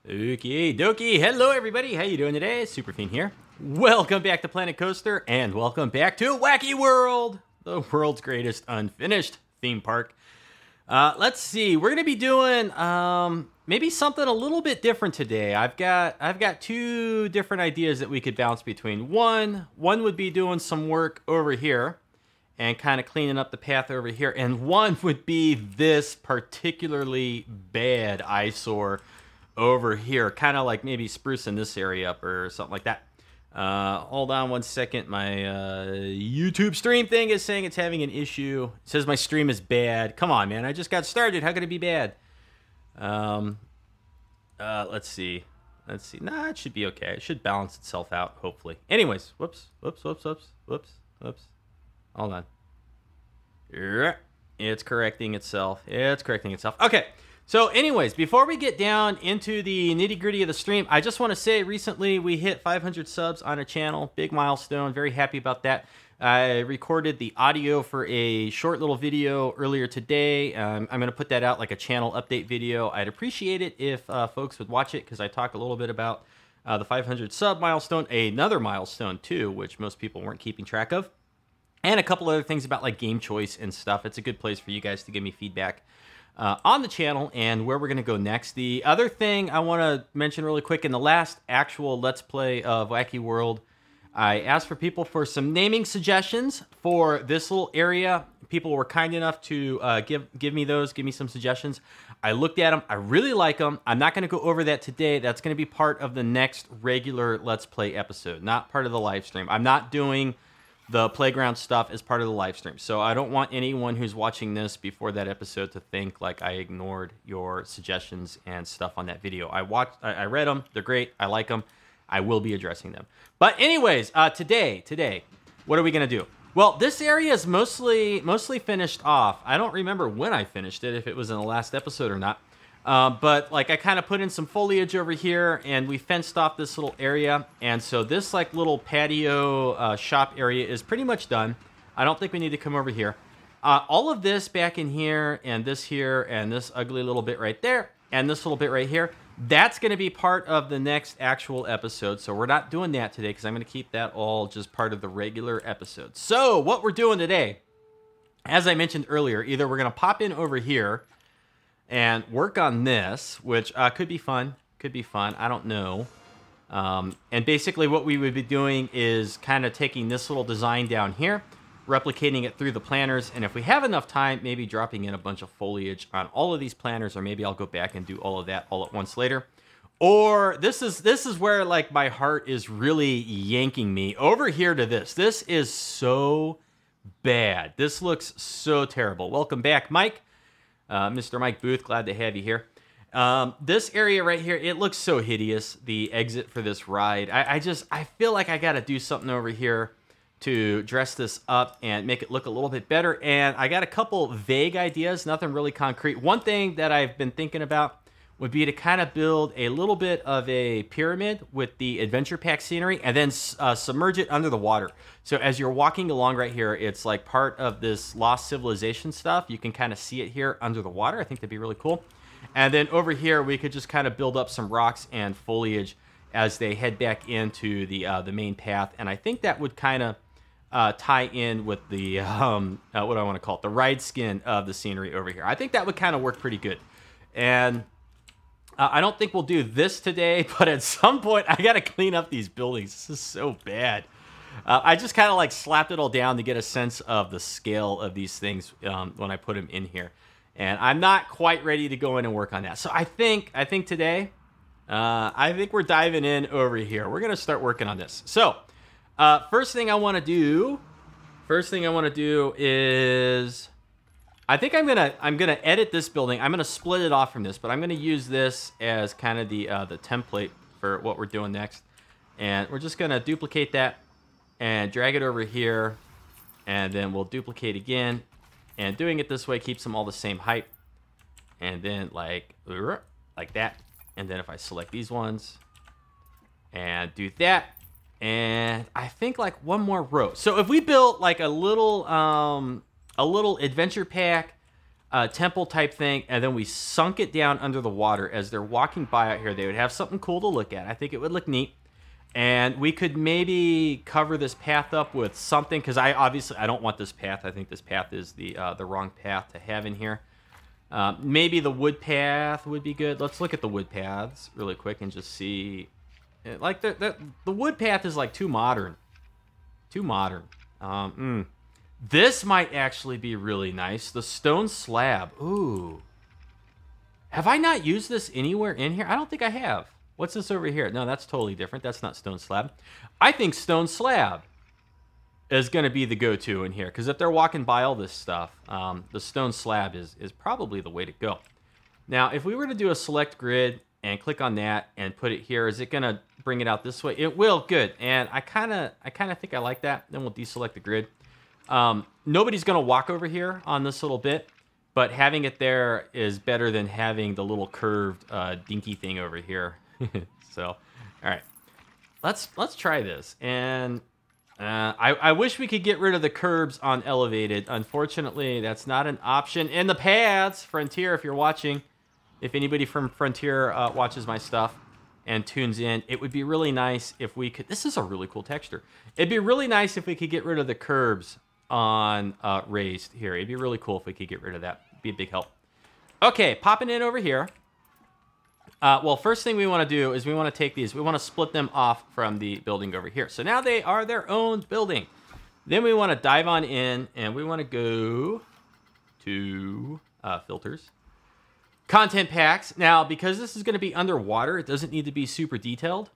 Okie dokie. Hello, everybody. How you doing today? Superfiend here. Welcome back to Planet Coaster, and welcome back to Whacky World, the world's greatest unfinished theme park. Let's see. We're gonna be doing maybe something a little bit different today. I've got two different ideas that we could bounce between. One would be doing some work over here and kind of cleaning up the path over here, and one would be this particularly bad eyesore over here, kind of like maybe sprucing this area up or something like that. Hold on one second. My YouTube stream thing is saying it's having an issue. It says my stream is bad. Come on, man. I just got started. How could it be bad? Let's see. Nah, it should be okay. It should balance itself out, hopefully. Anyways, whoops. Hold on. It's correcting itself. Okay. So anyways, before we get down into the nitty-gritty of the stream, I just want to say recently we hit 500 subs on a channel. Big milestone. Very happy about that. I recorded the audio for a short little video earlier today. I'm going to put that out like a channel update video. I'd appreciate it if folks would watch it because I talk a little bit about the 500 sub milestone, another milestone too, which most people weren't keeping track of, and a couple other things about like game choice and stuff. It's a good place for you guys to give me feedback on the channel and where we're going to go next. The other thing I want to mention really quick, in the last actual Let's Play of Whacky World, I asked for people for some naming suggestions for this little area. People were kind enough to give me some suggestions. I looked at them. I really like them. I'm not going to go over that today. That's going to be part of the next regular Let's Play episode, not part of the live stream. I'm not doing the playground stuff as part of the live stream. So I don't want anyone who's watching this before that episode to think like I ignored your suggestions and stuff on that video. I read them. They're great. I like them. I will be addressing them. But anyways, today, what are we going to do? Well, this area is mostly finished off. I don't remember when I finished it, if it was in the last episode or not. But like I kind of put in some foliage over here and we fenced off this little area. And so this like little patio shop area is pretty much done. I don't think we need to come over here. All of this back in here and this ugly little bit right there and this little bit right here, that's going to be part of the next actual episode. So we're not doing that today because I'm going to keep that all just part of the regular episode. So what we're doing today, as I mentioned earlier, either we're going to pop in over here and work on this, which could be fun. I don't know. And basically what we would be doing is kind of taking this little design down here, replicating it through the planners, and if we have enough time, maybe dropping in a bunch of foliage on all of these planners, or maybe I'll go back and do all of that all at once later. Or this is where like my heart is really yanking me over here to this. This is so bad. This looks so terrible. Welcome back, Mike. Mr. Mike Booth, glad to have you here. This area right here, it looks so hideous, the exit for this ride. I feel like I got to do something over here to dress this up and make it look a little bit better. And I got a couple vague ideas, nothing really concrete. One thing that I've been thinking about would be to kind of build a little bit of a pyramid with the adventure pack scenery and then submerge it under the water. So as you're walking along right here, it's like part of this lost civilization stuff. You can kind of see it here under the water. I think that'd be really cool. And then over here, we could just kind of build up some rocks and foliage as they head back into the main path. And I think that would kind of tie in with the, what do I want to call it? The ride skin of the scenery over here. I think that would kind of work pretty good. And I don't think we'll do this today, but at some point, I got to clean up these buildings. This is so bad. I just kind of like slapped it all down to get a sense of the scale of these things when I put them in here. And I'm not quite ready to go in and work on that. So I think today, I think we're diving in over here. We're going to start working on this. So first thing I want to do is, I think I'm gonna edit this building. I'm gonna split it off from this, but I'm gonna use this as kind of the template for what we're doing next. And we're just gonna duplicate that and drag it over here, and then we'll duplicate again. And doing it this way keeps them all the same height. And then like that. And then if I select these ones and do that, and I think like one more row. So if we built like a little adventure pack temple type thing, and then we sunk it down under the water. As they're walking by out here, they would have something cool to look at. I think it would look neat. And we could maybe cover this path up with something, because I don't want this path. I think this path is the wrong path to have in here. Maybe the wood path would be good. Let's look at the wood paths really quick and just see. Like the wood path is like too modern. Too modern. This might actually be really nice. The stone slab. Ooh. Have I not used this anywhere in here? I don't think I have. What's this over here? No, that's totally different. That's not stone slab. I think stone slab is going to be the go-to in here. Because if they're walking by all this stuff, the stone slab is probably the way to go. Now, if we were to do a select grid and click on that and put it here, is it going to bring it out this way? It will. Good. And I kind of think I like that. Then we'll deselect the grid. Nobody's going to walk over here on this little bit. But having it there is better than having the little curved dinky thing over here. So, all right, let's try this. And I wish we could get rid of the curbs on elevated. Unfortunately, that's not an option in the paths. Frontier, if you're watching, if anybody from Frontier watches my stuff and tunes in, it would be really nice if we could. This is a really cool texture. It'd be really nice if we could get rid of the curbs on raised here. It'd be really cool if we could get rid of that. It'd be a big help. Okay, popping in over here. Well, first thing we want to do is we want to take these. We want to split them off from the building over here. So now they are their own building. Then we want to dive on in, and we want to go to filters. Content packs. Now, because this is going to be underwater, it doesn't need to be super detailed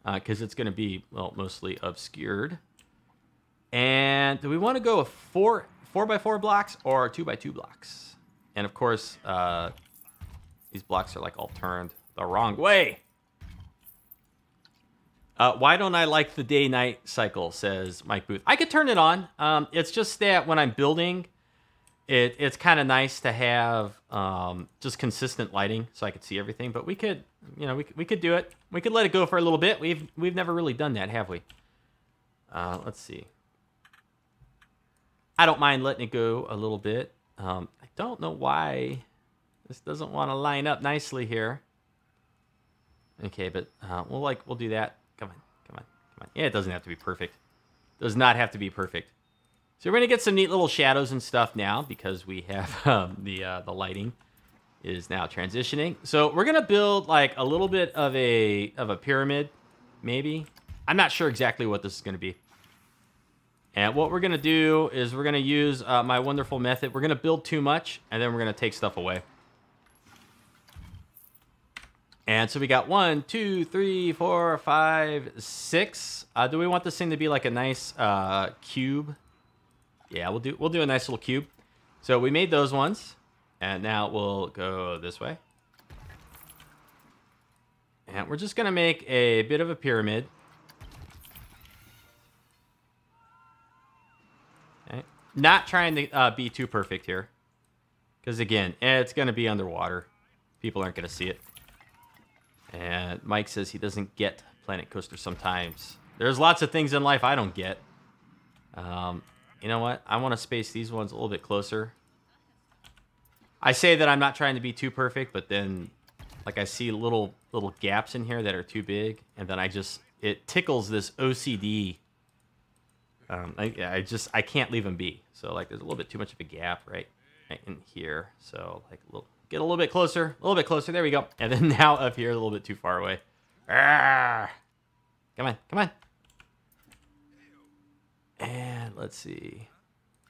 because it's going to be, well, mostly obscured. And do we want to go with 4x4 blocks or 2x2 blocks? And, of course, these blocks are like all turned the wrong way. Why don't I like the day-night cycle, says Mike Booth. I could turn it on. It's just that when I'm building, it's kind of nice to have just consistent lighting so I could see everything. But we could, we could do it. We could let it go for a little bit. We've never really done that, have we? Let's see. I don't mind letting it go a little bit. I don't know why this doesn't want to line up nicely here. Okay, but we'll do that. Come on. Yeah, it doesn't have to be perfect. Does not have to be perfect. So we're gonna get some neat little shadows and stuff now because we have the lighting is now transitioning. So we're gonna build like a little bit of a pyramid, maybe. I'm not sure exactly what this is gonna be. And what we're gonna do is we're gonna use my wonderful method. We're gonna build too much, and then we're gonna take stuff away. And so we got 1, 2, 3, 4, 5, 6. Do we want this thing to be like a nice cube? Yeah, we'll do a nice little cube. So we made those ones, and now we'll go this way. And we're just gonna make a bit of a pyramid. Okay. Not trying to be too perfect here, because again, it's gonna be underwater. People aren't gonna see it. And Mike says he doesn't get Planet Coaster sometimes. There's lots of things in life I don't get. You know what? I want to space these ones a little bit closer. I say that I'm not trying to be too perfect, but then like I see little gaps in here that are too big, and then it tickles this OCD. I can't leave them be. So like there's a little bit too much of a gap right in here. So like get a little bit closer, There we go. And then now up here, a little bit too far away. Arrgh. Come on. And let's see.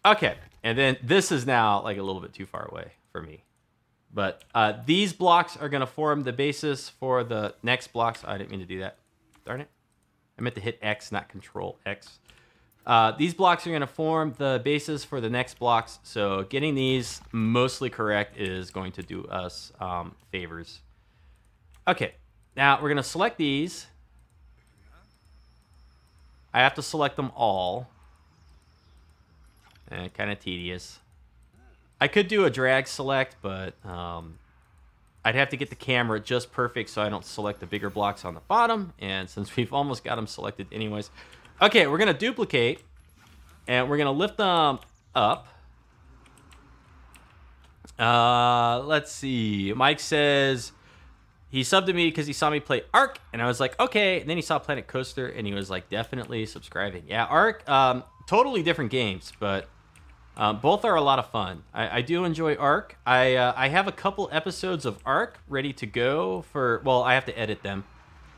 Okay, and then this is now like a little bit too far away for me. But these blocks are going to form the basis for the next blocks. I didn't mean to do that. Darn it. I meant to hit X, not Control X. These blocks are going to form the basis for the next blocks. So getting these mostly correct is going to do us favors. Okay, now we're going to select these. I have to select them all. And kind of tedious. I could do a drag select, but I'd have to get the camera just perfect so I don't select the bigger blocks on the bottom. And since we've almost got them selected anyways. Okay, we're going to duplicate. And we're going to lift them up. Let's see. Mike says he subbed to me because he saw me play Ark, and I was like, okay. And then he saw Planet Coaster, and he was like, definitely subscribing. Yeah, Ark, totally different games, but both are a lot of fun. I do enjoy Ark. I have a couple episodes of Ark ready to go for, well, I have to edit them,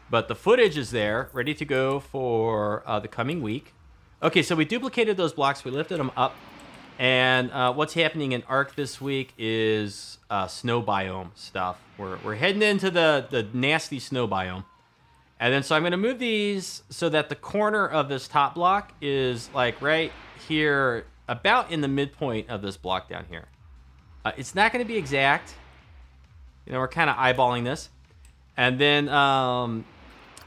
but the footage is there, ready to go for the coming week. Okay, so we duplicated those blocks. We lifted them up. And what's happening in Ark this week is snow biome stuff. We're heading into the nasty snow biome. And then so I'm going to move these so that the corner of this top block is like right here, about in the midpoint of this block down here. It's not going to be exact. You know, we're kind of eyeballing this. And then,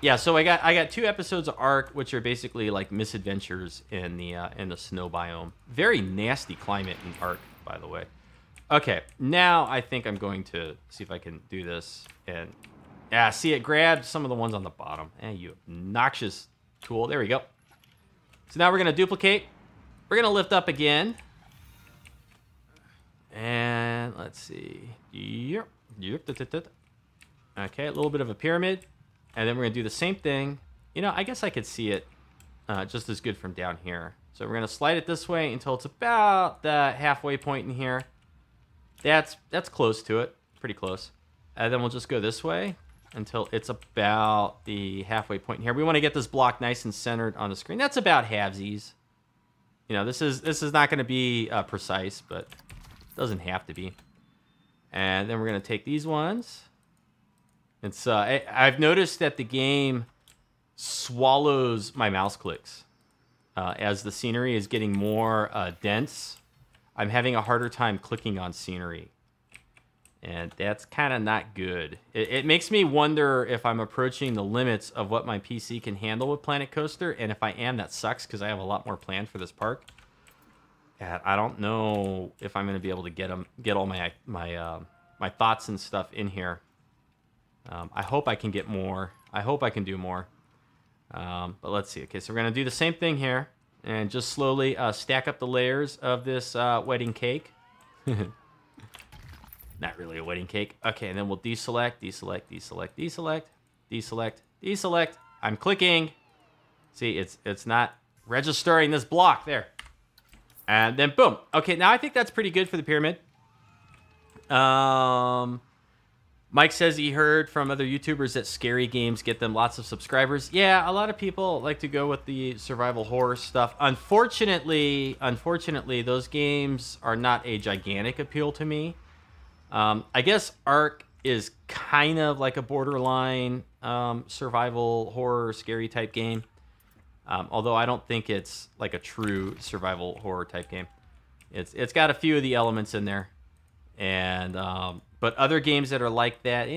yeah, so I got 2 episodes of Ark, which are basically like misadventures in the snow biome. Very nasty climate in Ark, by the way. Okay, now I think I'm going to see if I can do this. And yeah, see, it grabbed some of the ones on the bottom. You obnoxious tool. There we go. So now we're gonna duplicate. We're gonna lift up again. And let's see. Yep. Okay, a little bit of a pyramid. And then we're going to do the same thing. You know, I guess I could see it just as good from down here. So we're going to slide it this way until it's about the halfway point in here. That's close to it. Pretty close. And then we'll just go this way until it's about the halfway point in here. We want to get this block nice and centered on the screen. That's about halvesies. You know, this is not going to be precise, but it doesn't have to be. And then we're going to take these ones. It's I've noticed that the game swallows my mouse clicks as the scenery is getting more dense. I'm having a harder time clicking on scenery, and that's kind of not good. It makes me wonder if I'm approaching the limits of what my PC can handle with Planet Coaster, and if I am, that sucks because I have a lot more planned for this park. And I don't know if I'm going to be able to get all my thoughts and stuff in here. I hope I can get more. I hope I can do more. But let's see. Okay, so we're going to do the same thing here. And just slowly stack up the layers of this wedding cake. Not really a wedding cake. Okay, and then we'll deselect, deselect, deselect, deselect, deselect, deselect. I'm clicking. See, it's not registering this block there. And then boom. Okay, now I think that's pretty good for the pyramid. Mike says he heard from other YouTubers that scary games get them lots of subscribers. Yeah, a lot of people like to go with the survival horror stuff. Unfortunately, those games are not a gigantic appeal to me. I guess Ark is kind of like a borderline survival horror scary type game. Although I don't think it's like a true survival horror type game. It's got a few of the elements in there. And but other games that are like that,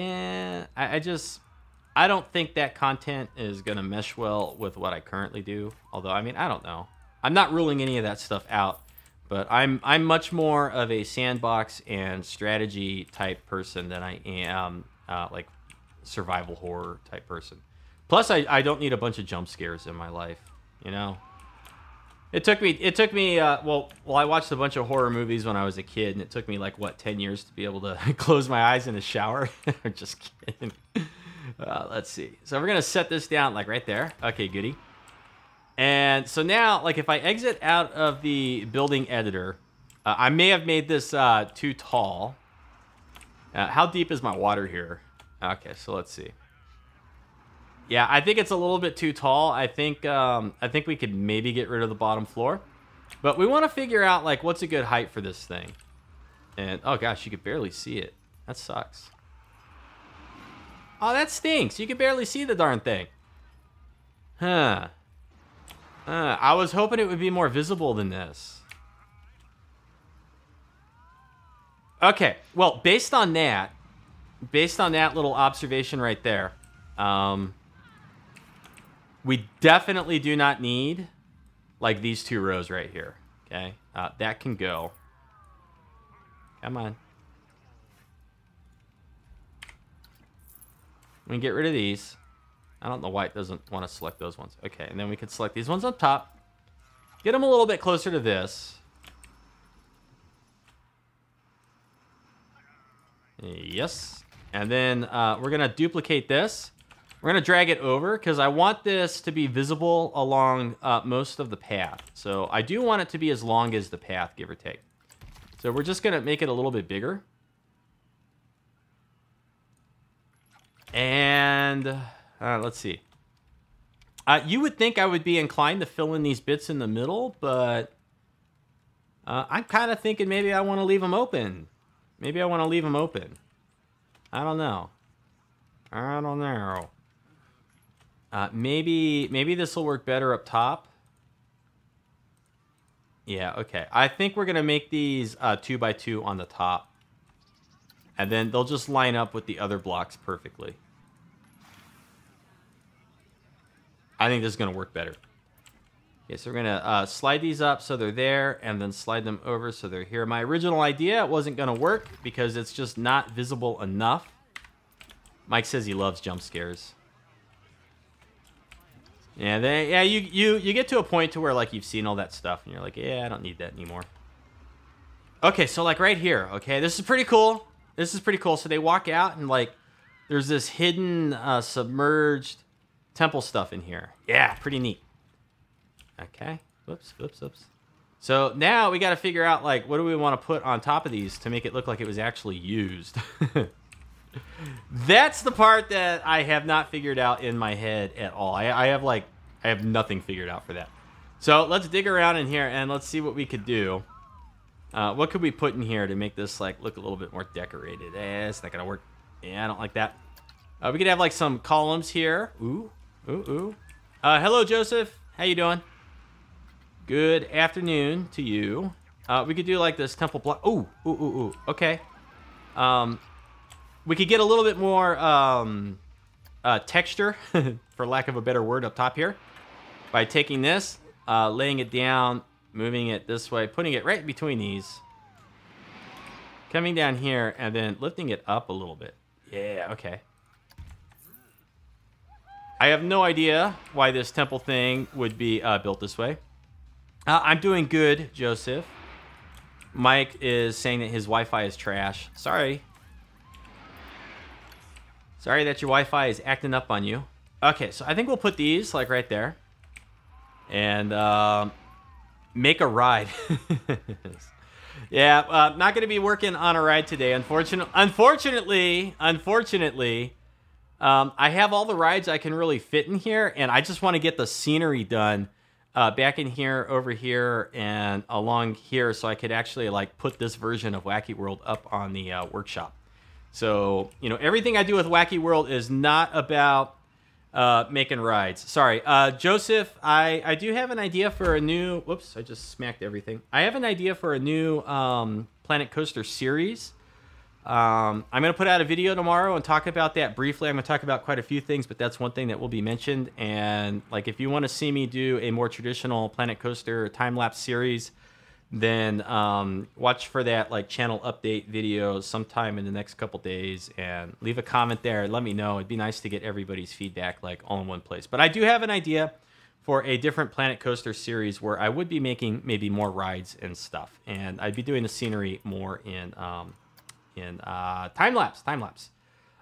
I don't think that content is gonna mesh well with what I currently do. Although, I mean, I don't know. I'm not ruling any of that stuff out, but I'm much more of a sandbox and strategy type person than I am like survival horror type person. Plus, I don't need a bunch of jump scares in my life, you know. It took me, well, I watched a bunch of horror movies when I was a kid, and it took me, like, what, 10 years to be able to close my eyes in the shower? I'm just kidding. Let's see. So we're going to set this down, like, right there. Okay, goody. And so now, like, if I exit out of the building editor, I may have made this too tall. How deep is my water here? Okay, so let's see. Yeah, I think it's a little bit too tall. I think we could maybe get rid of the bottom floor. But we want to figure out, like, what's a good height for this thing. And, oh gosh, you could barely see it. That sucks. Oh, that stinks. You can barely see the darn thing. Huh. I was hoping it would be more visible than this. Okay, well, based on that little observation right there, we definitely do not need, like, these 2 rows right here, okay? That can go. Come on. We can get rid of these. I don't know why it doesn't want to select those ones. Okay, and then we can select these ones up top. Get them a little bit closer to this. Yes. And then we're going to duplicate this. We're going to drag it over because I want this to be visible along most of the path. So I do want it to be as long as the path, give or take. So we're just going to make it a little bit bigger. And let's see. You would think I would be inclined to fill in these bits in the middle, but I'm kind of thinking maybe I want to leave them open. Maybe I want to leave them open. I don't know. I don't know. Maybe this will work better up top. Yeah, okay. I think we're going to make these 2x2 on the top. And then they'll just line up with the other blocks perfectly. I think this is going to work better. Okay, so we're going to slide these up so they're there, and then slide them over so they're here. My original idea wasn't going to work because it's just not visible enough. Mike says he loves jump scares. Yeah, you get to a point to where like you've seen all that stuff, and you're like, yeah, I don't need that anymore. Okay, so like right here, okay, this is pretty cool. This is pretty cool. So they walk out, and like there's this hidden submerged temple stuff in here. Yeah, pretty neat. Okay. Whoops. So now we got to figure out, like, what do we want to put on top of these to make it look like it was actually used? That's the part that I have not figured out in my head at all. I have nothing figured out for that. So let's dig around in here and let's see what we could do. What could we put in here to make this like look a little bit more decorated? It's not gonna work. Yeah, I don't like that. We could have like some columns here. Ooh. Hello, Joseph. How you doing? Good afternoon to you. We could do like this temple block. Ooh. Okay. We could get a little bit more texture, for lack of a better word, up top here by taking this, laying it down, moving it this way, putting it right between these, coming down here, and then lifting it up a little bit. Yeah, okay. I have no idea why this temple thing would be built this way. I'm doing good, Joseph. Mike is saying that his Wi-Fi is trash. Sorry. Sorry that your Wi-Fi is acting up on you. Okay, so I think we'll put these like right there. And make a ride. Yeah, not going to be working on a ride today. Unfortunately, I have all the rides I can really fit in here, and I just want to get the scenery done back in here, over here, and along here, so I could actually like put this version of Whacky World up on the workshop. So, you know, everything I do with Whacky World is not about making rides. Sorry, Joseph, I do have an idea for a new... Whoops, I just smacked everything. I have an idea for a new Planet Coaster series. I'm going to put out a video tomorrow and talk about that briefly. I'm going to talk about quite a few things, but that's one thing that will be mentioned. And like, if you want to see me do a more traditional Planet Coaster time-lapse series, then watch for that like channel update video sometime in the next couple days, and leave a comment there and let me know. It'd be nice to get everybody's feedback like all in one place. But I do have an idea for a different Planet Coaster series where I would be making maybe more rides and stuff, and I'd be doing the scenery more in time lapse. I'm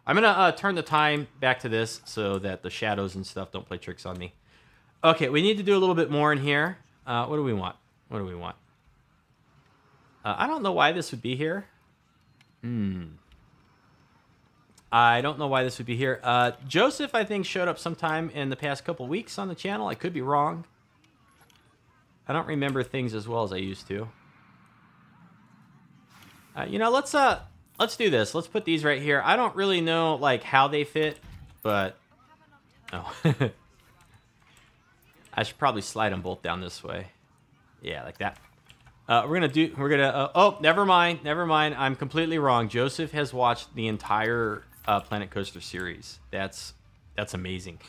gonna turn the time back to this so that the shadows and stuff don't play tricks on me. Okay, we need to do a little bit more in here. What do we want? I don't know why this would be here. I don't know why this would be here. Joseph, I think, showed up sometime in the past couple weeks on the channel. I could be wrong. I don't remember things as well as I used to. You know, let's do this. Let's put these right here. I don't really know like how they fit, but oh, I should probably slide them both down this way. Yeah, like that. Oh, never mind. I'm completely wrong. Joseph has watched the entire Planet Coaster series. That's amazing.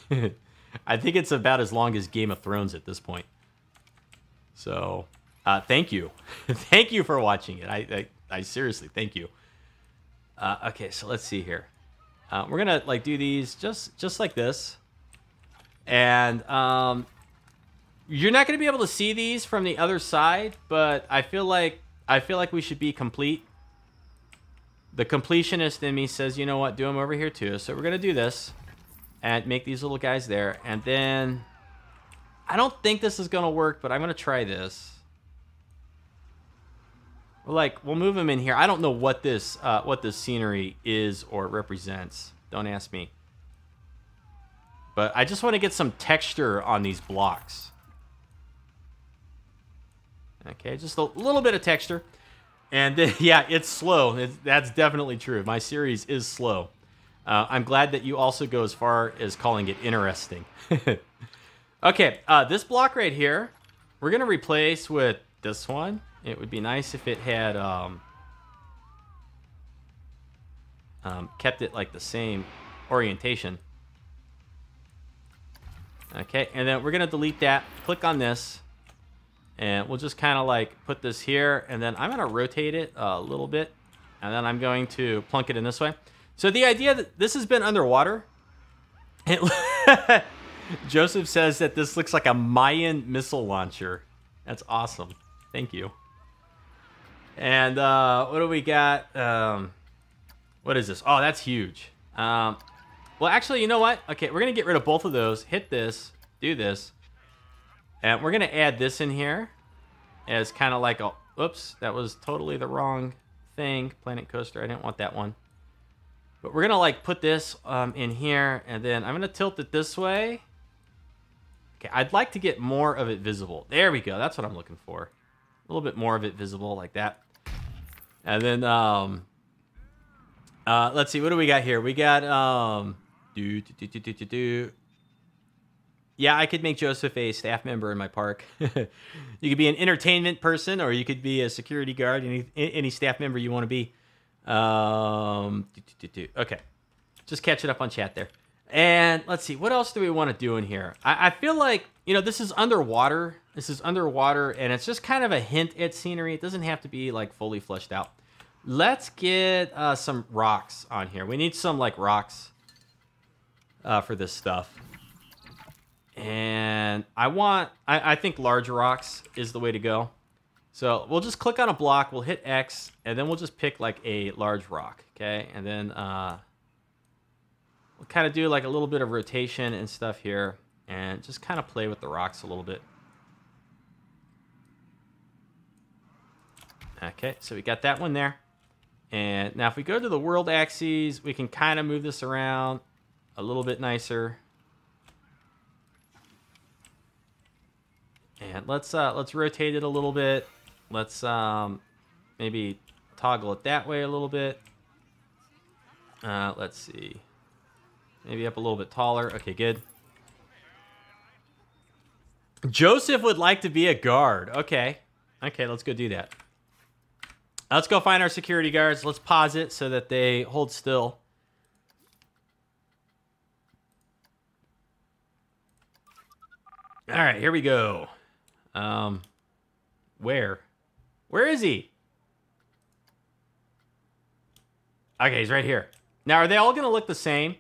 I think it's about as long as Game of Thrones at this point. So, thank you. Thank you for watching it. I seriously, thank you. Okay, so let's see here. We're gonna like do these just like this. And, you're not going to be able to see these from the other side, but I feel like we should be complete. the completionist in me says, you know what, do them over here too. So we're going to do this and make these little guys there. And then I don't think this is going to work, but I'm going to try this. We'll move them in here. I don't know what this scenery is or represents. Don't ask me. But I just want to get some texture on these blocks. Okay, just a little bit of texture. And then, yeah, it's slow. That's definitely true. My series is slow. I'm glad that you also go as far as calling it interesting. Okay, this block right here, we're going to replace with this one. It would be nice if it had kept it like the same orientation. Okay, and then we're going to delete that. Click on this. And we'll just kind of like put this here. And then I'm going to rotate it a little bit. And then I'm going to plunk it in this way. So the idea that this has been underwater. Joseph says that this looks like a Mayan missile launcher. That's awesome. Thank you. And what do we got? What is this? Oh, that's huge. Well, actually, you know what? Okay, we're going to get rid of both of those. Hit this. Do this. And we're going to add this in here as kind of like a... Oops, that was totally the wrong thing. Planet Coaster, I didn't want that one. But we're going to like put this in here. And then I'm going to tilt it this way. Okay, I'd like to get more of it visible. There we go. That's what I'm looking for. A little bit more of it visible like that. And then, let's see. What do we got here? We got, yeah, I could make Joseph a staff member in my park. You could be an entertainment person, or you could be a security guard. Any staff member you want to be. Okay. Just catching up on chat there. And let's see. What else do we want to do in here? I feel like, you know, this is underwater. This is underwater, and it's just kind of a hint at scenery. It doesn't have to be, like, fully fleshed out. Let's get some rocks on here. We need some, like, rocks for this stuff. And I think large rocks is the way to go. So we'll just click on a block, we'll hit X, and then we'll just pick like a large rock, okay? And then we'll kind of do like a little bit of rotation and stuff here, and just kind of play with the rocks a little bit. Okay, so we got that one there. And now if we go to the world axes, we can kind of move this around a little bit nicer. And let's rotate it a little bit. Let's maybe toggle it that way a little bit. Let's see. Maybe up a little bit taller. Okay, good. Joseph would like to be a guard. Okay. Okay, let's go do that. Let's go find our security guards. Let's pause it so that they hold still. All right, here we go. Where is he? Okay, he's right here. Now, are they all going to look the same?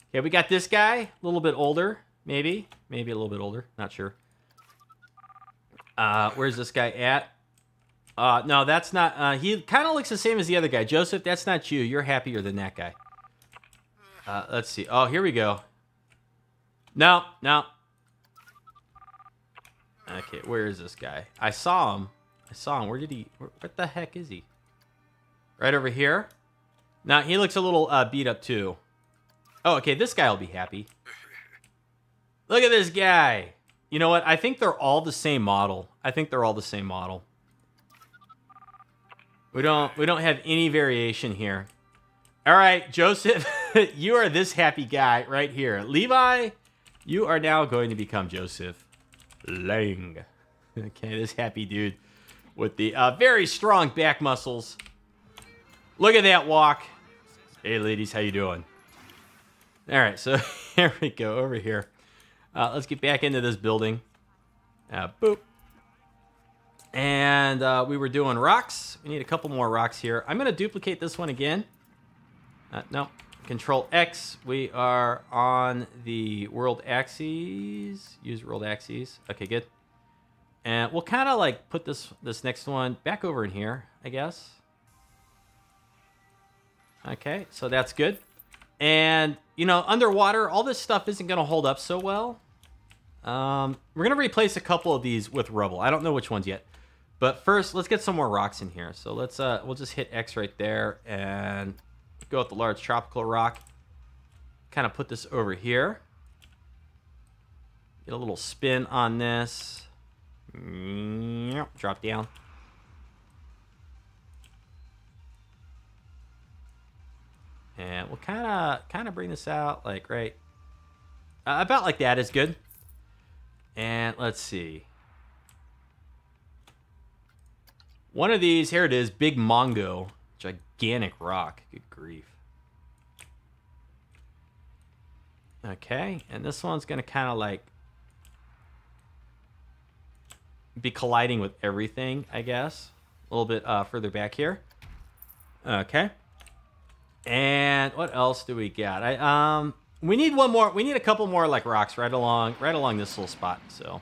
Okay, we got this guy, a little bit older, maybe a little bit older, not sure. Where's this guy at? No, that's not, he kind of looks the same as the other guy. Joseph, that's not you. You're happier than that guy. Let's see. Oh, here we go. No. Okay, where is this guy? I saw him. Where did he... What the heck is he? Right over here? Now, he looks a little beat up, too. Oh, okay, this guy will be happy. Look at this guy. You know what? I think they're all the same model. We don't have any variation here. All right, Joseph, you are this happy guy right here. Levi, you are now going to become Joseph Lang. Okay, this happy dude with the very strong back muscles. Look at that walk. Hey, ladies, how you doing? All right, so here we go over here. Let's get back into this building. Boop. And we were doing rocks. We need a couple more rocks here. I'm going to duplicate this one again. No. Control X. We are on the world axes. Use world axes. Okay, good. And we'll kind of like put this next one back over in here, I guess. Okay, so that's good. And, you know, underwater, all this stuff isn't going to hold up so well. We're going to replace a couple of these with rubble. I don't know which ones yet. But first, let's get some more rocks in here. So let's we'll just hit X right there and go with the large tropical rock. Kind of put this over here. Get a little spin on this. Drop down. And we'll kind of bring this out like right about like that is good. And let's see. One of these, here it is, big Mongo, gigantic rock. Good grief. Okay, and this one's gonna kind of like be colliding with everything, I guess. A little bit further back here. Okay. And what else do we got? We need one more. We need a couple more like rocks right along this little spot. So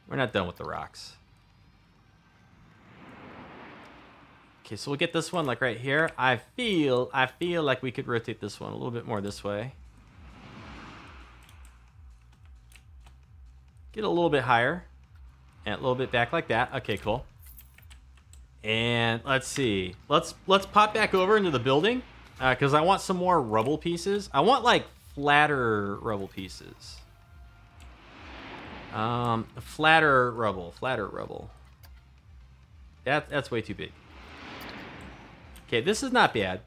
we're not done with the rocks. Okay, so we'll get this one like right here. I feel like we could rotate this one a little bit more this way. Get a little bit higher and a little bit back like that. Okay, cool. And let's see. Let's pop back over into the building because I want some more rubble pieces. I want like flatter rubble pieces. Flatter rubble. That's way too big. Okay, this is not bad.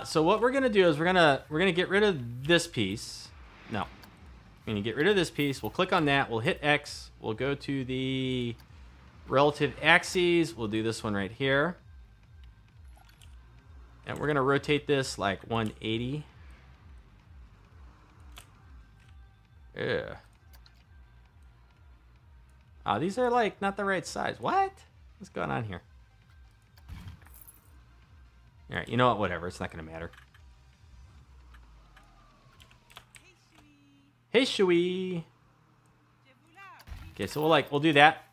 So what we're gonna do is we're gonna get rid of this piece. No, we're gonna get rid of this piece. We'll click on that. We'll hit X. We'll go to the relative axes. We'll do this one right here. And we're going to rotate this like 180. Yeah. Oh, these are like not the right size. What? What's going on here? All right, you know what? Whatever. It's not going to matter. Hey, Shui. Okay, so we'll do that.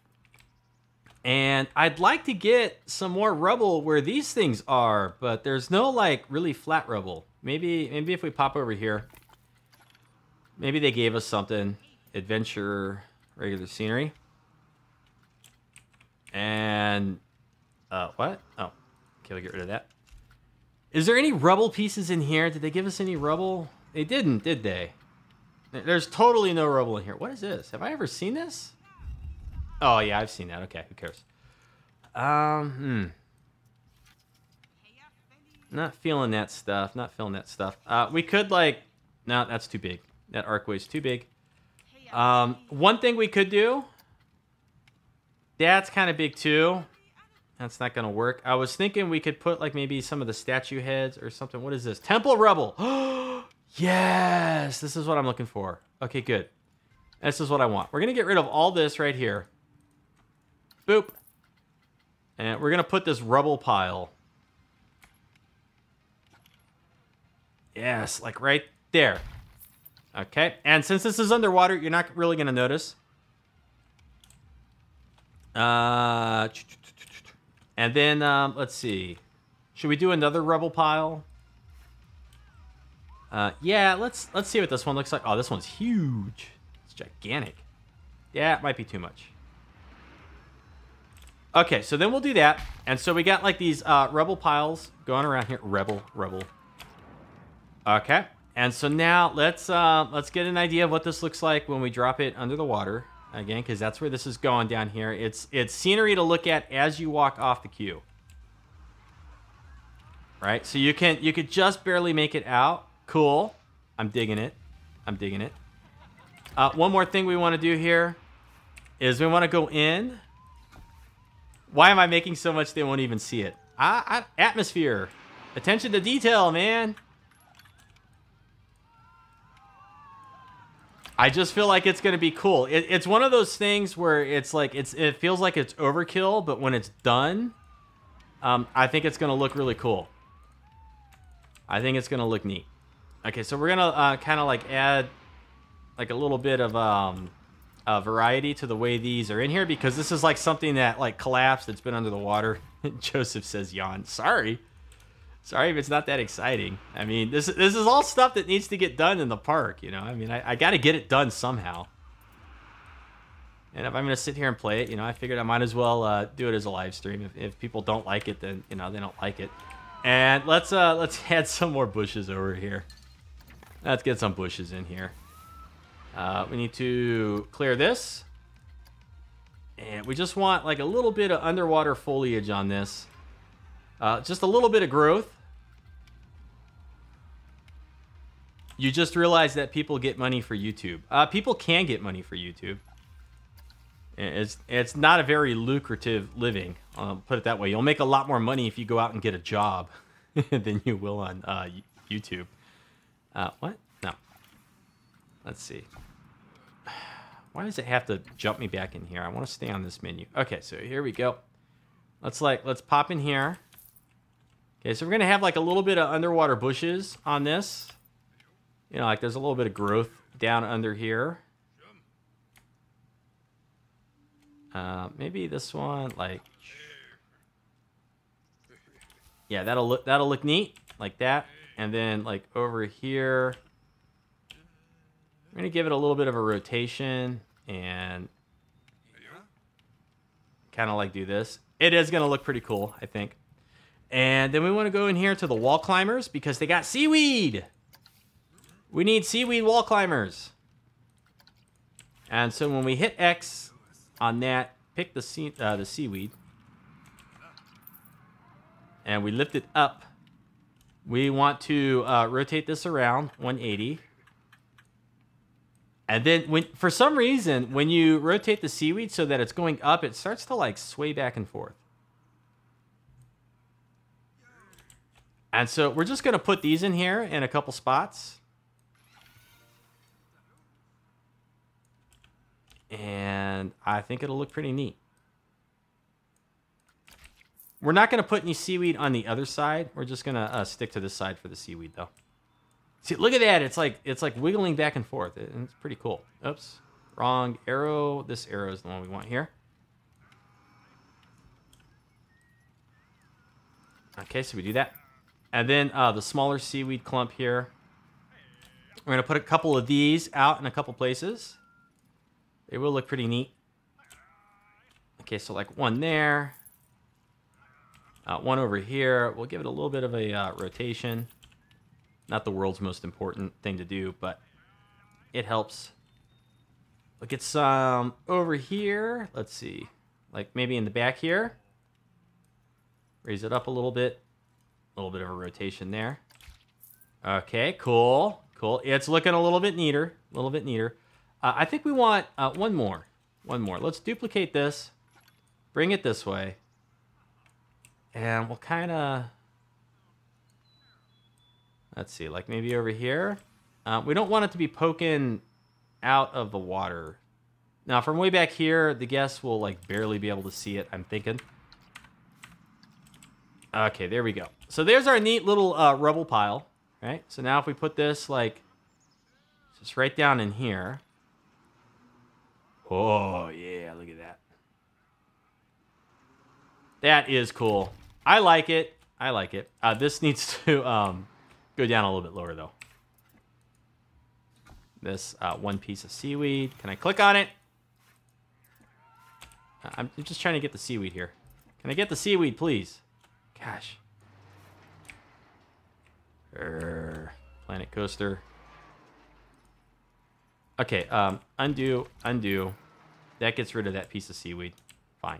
And I'd like to get some more rubble where these things are, but there's no like really flat rubble. Maybe if we pop over here, maybe they gave us something. Adventure, regular scenery. And what? Oh, okay, we'll get rid of that. Is there any rubble pieces in here? Did they give us any rubble? They didn't, did they? There's totally no rubble in here. What is this? Have I ever seen this? Oh, yeah, I've seen that. Okay, who cares? Not feeling that stuff. Not feeling that stuff. We could, like... No, that's too big. That arcway's too big. One thing we could do... That's kind of big, too. That's not going to work. I was thinking we could put, like, maybe some of the statue heads or something. What is this? Temple rubble! Yes! This is what I'm looking for. Okay, good. This is what I want. We're going to get rid of all this right here. Boop. And we're going to put this rubble pile. Yes, like right there. Okay. And since this is underwater, you're not really going to notice. And then, let's see. Should we do another rubble pile? Yeah, let's see what this one looks like. Oh, this one's huge. It's gigantic. Yeah, it might be too much. Okay, so then we'll do that. And so we got like these rubble piles going around here. Rubble. Okay. And so now let's get an idea of what this looks like when we drop it under the water. Again, because that's where this is going down here. It's scenery to look at as you walk off the queue. Right? So you could just barely make it out. Cool. I'm digging it. One more thing we want to do here is we want to go in. Why am I making so much they won't even see it? Atmosphere. Attention to detail, man. I just feel like it's going to be cool. It's one of those things where it's like it feels like it's overkill, but when it's done, I think it's going to look really cool. I think it's going to look neat. Okay, so we're going to kind of like add like a little bit of variety to the way these are in here, because this is like something that like collapsed. It's been under the water. Joseph says yawn. Sorry. Sorry if it's not that exciting. I mean, this is all stuff that needs to get done in the park, you know? I mean, I got to get it done somehow. And if I'm going to sit here and play it, you know, I figured I might as well do it as a live stream. If people don't like it, then, you know, they don't like it. And let's add some more bushes over here. Let's get some bushes in here. We need to clear this. And we just want like a little bit of underwater foliage on this. Just a little bit of growth. You just realized that people get money for YouTube. People can get money for YouTube. It's not a very lucrative living. I'll put it that way. You'll make a lot more money if you go out and get a job than you will on YouTube. What? No. Let's see. Why does it have to jump me back in here? I want to stay on this menu. Okay, so here we go. Let's pop in here. Okay, so we're gonna have like a little bit of underwater bushes on this. You know, like there's a little bit of growth down under here. Maybe this one, like, yeah, that'll look neat, like that. And then like over here, I'm gonna give it a little bit of a rotation and kind of like do this. It is gonna look pretty cool, I think. And then we want to go in here to the wall climbers because they got seaweed. We need seaweed wall climbers. And so when we hit X on that, pick the seaweed. And we lift it up. We want to rotate this around 180. And then for some reason, when you rotate the seaweed so that it's going up, it starts to like sway back and forth. And so we're just going to put these in here in a couple spots. And I think it'll look pretty neat. We're not going to put any seaweed on the other side. We're just going to stick to this side for the seaweed, though. See, look at that. It's like wiggling back and forth. It's pretty cool. Oops. Wrong arrow. This arrow is the one we want here. Okay, so we do that. And then the smaller seaweed clump here. We're going to put a couple of these out in a couple places. They will look pretty neat. Okay, so like one there. One over here. We'll give it a little bit of a rotation. Not the world's most important thing to do, but it helps. We'll get some over here. Let's see. Like maybe in the back here. Raise it up a little bit. A little bit of a rotation there. Okay, cool. Cool. It's looking a little bit neater. A little bit neater. I think we want one more. One more. Let's duplicate this. Bring it this way. And we'll kind of... Let's see, like maybe over here. We don't want it to be poking out of the water. Now, from way back here, the guests will like barely be able to see it, I'm thinking. Okay, there we go. So there's our neat little rubble pile, right? So now if we put this like just right down in here. Oh, yeah, look at that. That is cool. I like it. I like it. This needs to go down a little bit lower, though. This one piece of seaweed. Can I click on it? I'm just trying to get the seaweed here. Can I get the seaweed, please? Gosh. Planet coaster. Okay, undo, undo. That gets rid of that piece of seaweed. Fine.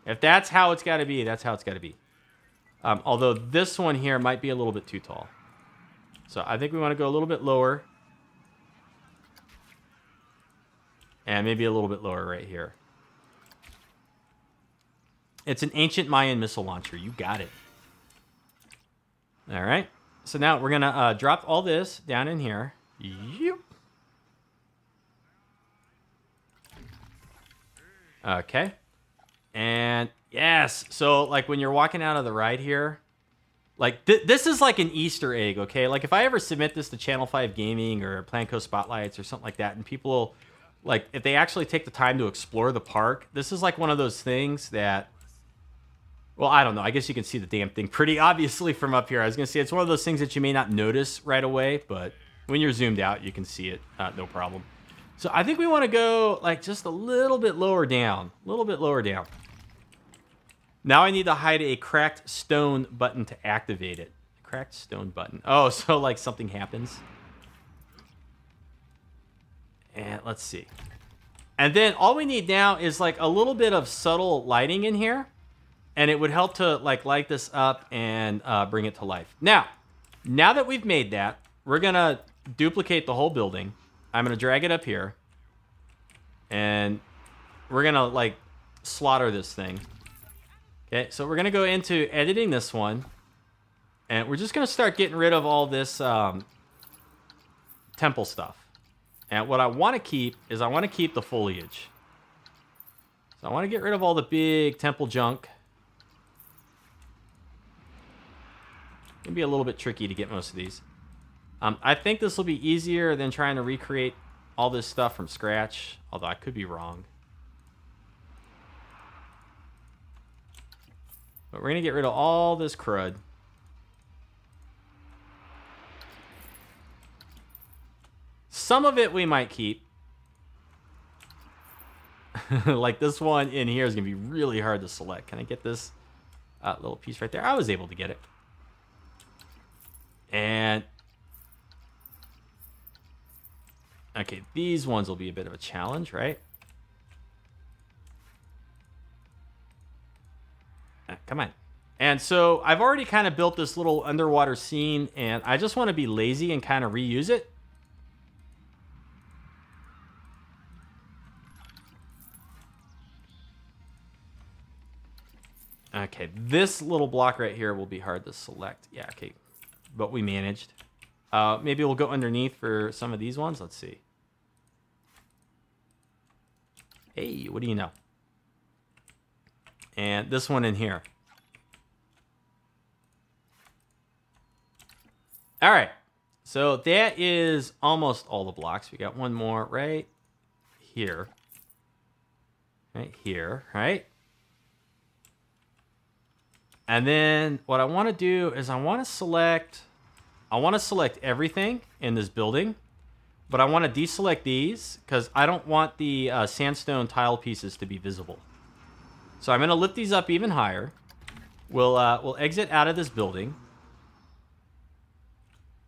If that's how it's got to be, that's how it's got to be. Although this one here might be a little bit too tall. So I think we want to go a little bit lower. And maybe a little bit lower right here. It's an ancient Mayan missile launcher. You got it. All right. So now we're going to drop all this down in here. Yep. Okay. And yes. So like when you're walking out of the ride here, like this is like an Easter egg, okay? Like if I ever submit this to Channel 5 Gaming or Planco Spotlights or something like that, and people, like if they actually take the time to explore the park, this is like one of those things that Well, I don't know. I guess you can see the damn thing pretty obviously from up here. I was going to say, it's one of those things that you may not notice right away, but when you're zoomed out, you can see it. No problem. So I think we want to go like just a little bit lower down. A little bit lower down. Now I need to hide a cracked stone button to activate it. Cracked stone button. Oh, so like something happens. And let's see. And then all we need now is like a little bit of subtle lighting in here. And it would help to like light this up and bring it to life. Now that we've made that, we're going to duplicate the whole building. I'm going to drag it up here. And we're going to like slaughter this thing. Okay, so we're going to go into editing this one. And we're just going to start getting rid of all this temple stuff. And what I want to keep is I want to keep the foliage. So I want to get rid of all the big temple junk. It'll be a little bit tricky to get most of these. I think this will be easier than trying to recreate all this stuff from scratch, although I could be wrong. But we're going to get rid of all this crud. Some of it we might keep. Like this one in here is going to be really hard to select. Can I get this little piece right there? I was able to get it. And okay, these ones will be a bit of a challenge, right? Come on. And so I've already kind of built this little underwater scene, and I just want to be lazy and kind of reuse it. Okay, this little block right here will be hard to select. Yeah, okay. But we managed. Maybe we'll go underneath for some of these ones. Let's see. Hey, what do you know? And this one in here. All right. So that is almost all the blocks. We got one more right here. Right here, right? And then what I want to do is I want to select everything in this building, but I want to deselect these because I don't want the sandstone tile pieces to be visible. So I'm going to lift these up even higher. We'll exit out of this building.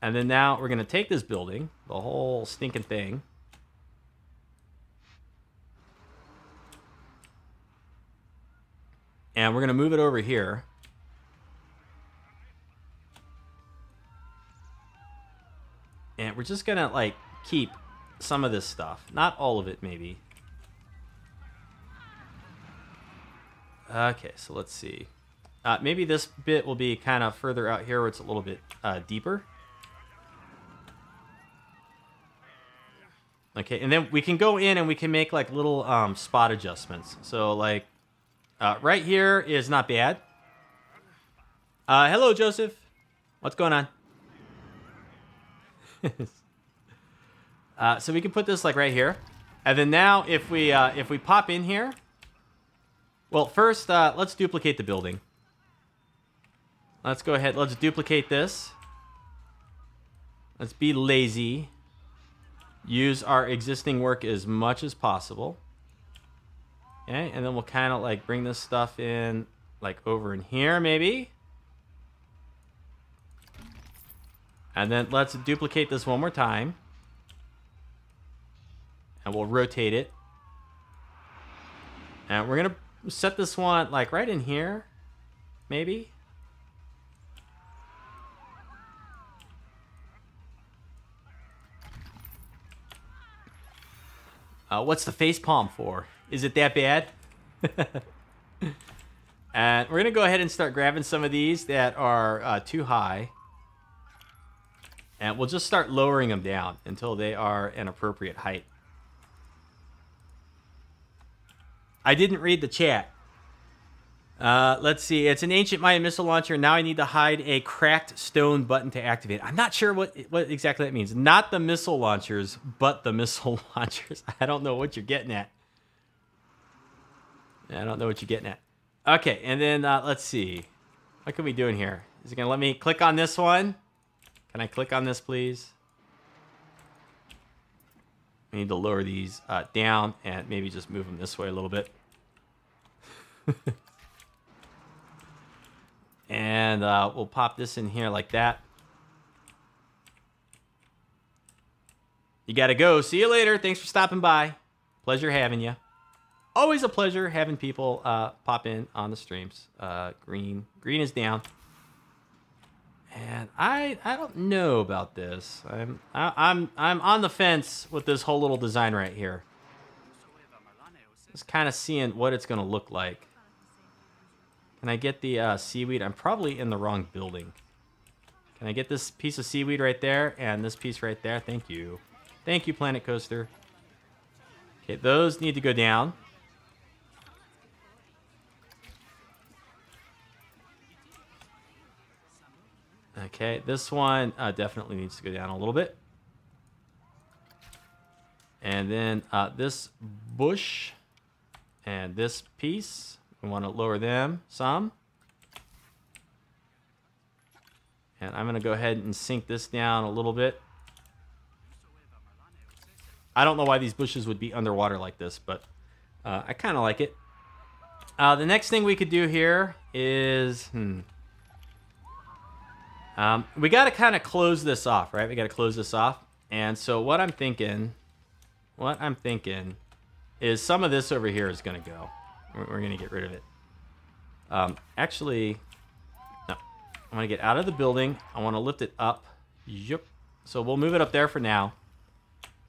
And then now we're going to take this building, the whole stinking thing. And we're going to move it over here. And we're just going to, like, keep some of this stuff. Not all of it, maybe. Okay, so let's see. Maybe this bit will be kind of further out here where it's a little bit deeper. Okay, and then we can go in and we can make, like, little spot adjustments. So, like, right here is not bad. Hello, Joseph. What's going on? So we can put this like right here, and then now if we pop in here, well, first let's duplicate the building. Let's go ahead. Let's duplicate this. Let's be lazy. Use our existing work as much as possible. Okay, and then we'll kind of like bring this stuff in like over in here maybe. And then let's duplicate this one more time. And we'll rotate it. And we're going to set this one like right in here. Maybe. What's the face palm for? Is it that bad? And we're going to go ahead and start grabbing some of these that are too high. And we'll just start lowering them down until they are an appropriate height. I didn't read the chat. Let's see. It's an ancient Mayan missile launcher. Now I need to hide a cracked stone button to activate. I'm not sure what exactly that means. Not the missile launchers, but the missile launchers. I don't know what you're getting at. I don't know what you're getting at. Okay, and then let's see. What can we do in here? Is it going to let me click on this one? Can I click on this, please? We need to lower these down and maybe just move them this way a little bit. And we'll pop this in here like that. You got to go. See you later. Thanks for stopping by. Pleasure having you. Always a pleasure having people pop in on the streams. Green is down. And I don't know about this. I'm on the fence with this whole little design right here. Just kind of seeing what it's going to look like. Can I get the seaweed? I'm probably in the wrong building. Can I get this piece of seaweed right there and this piece right there? Thank you. Thank you, Planet Coaster. Okay, those need to go down. Okay, this one definitely needs to go down a little bit. And then this bush and this piece, we want to lower them some. And I'm going to go ahead and sink this down a little bit. I don't know why these bushes would be underwater like this, but I kind of like it. The next thing we could do here is... we got to kind of close this off, right? We got to close this off. And so what I'm thinking is some of this over here is going to go. We're going to get rid of it. Actually, no. I want to get out of the building. I want to lift it up. Yep. So we'll move it up there for now.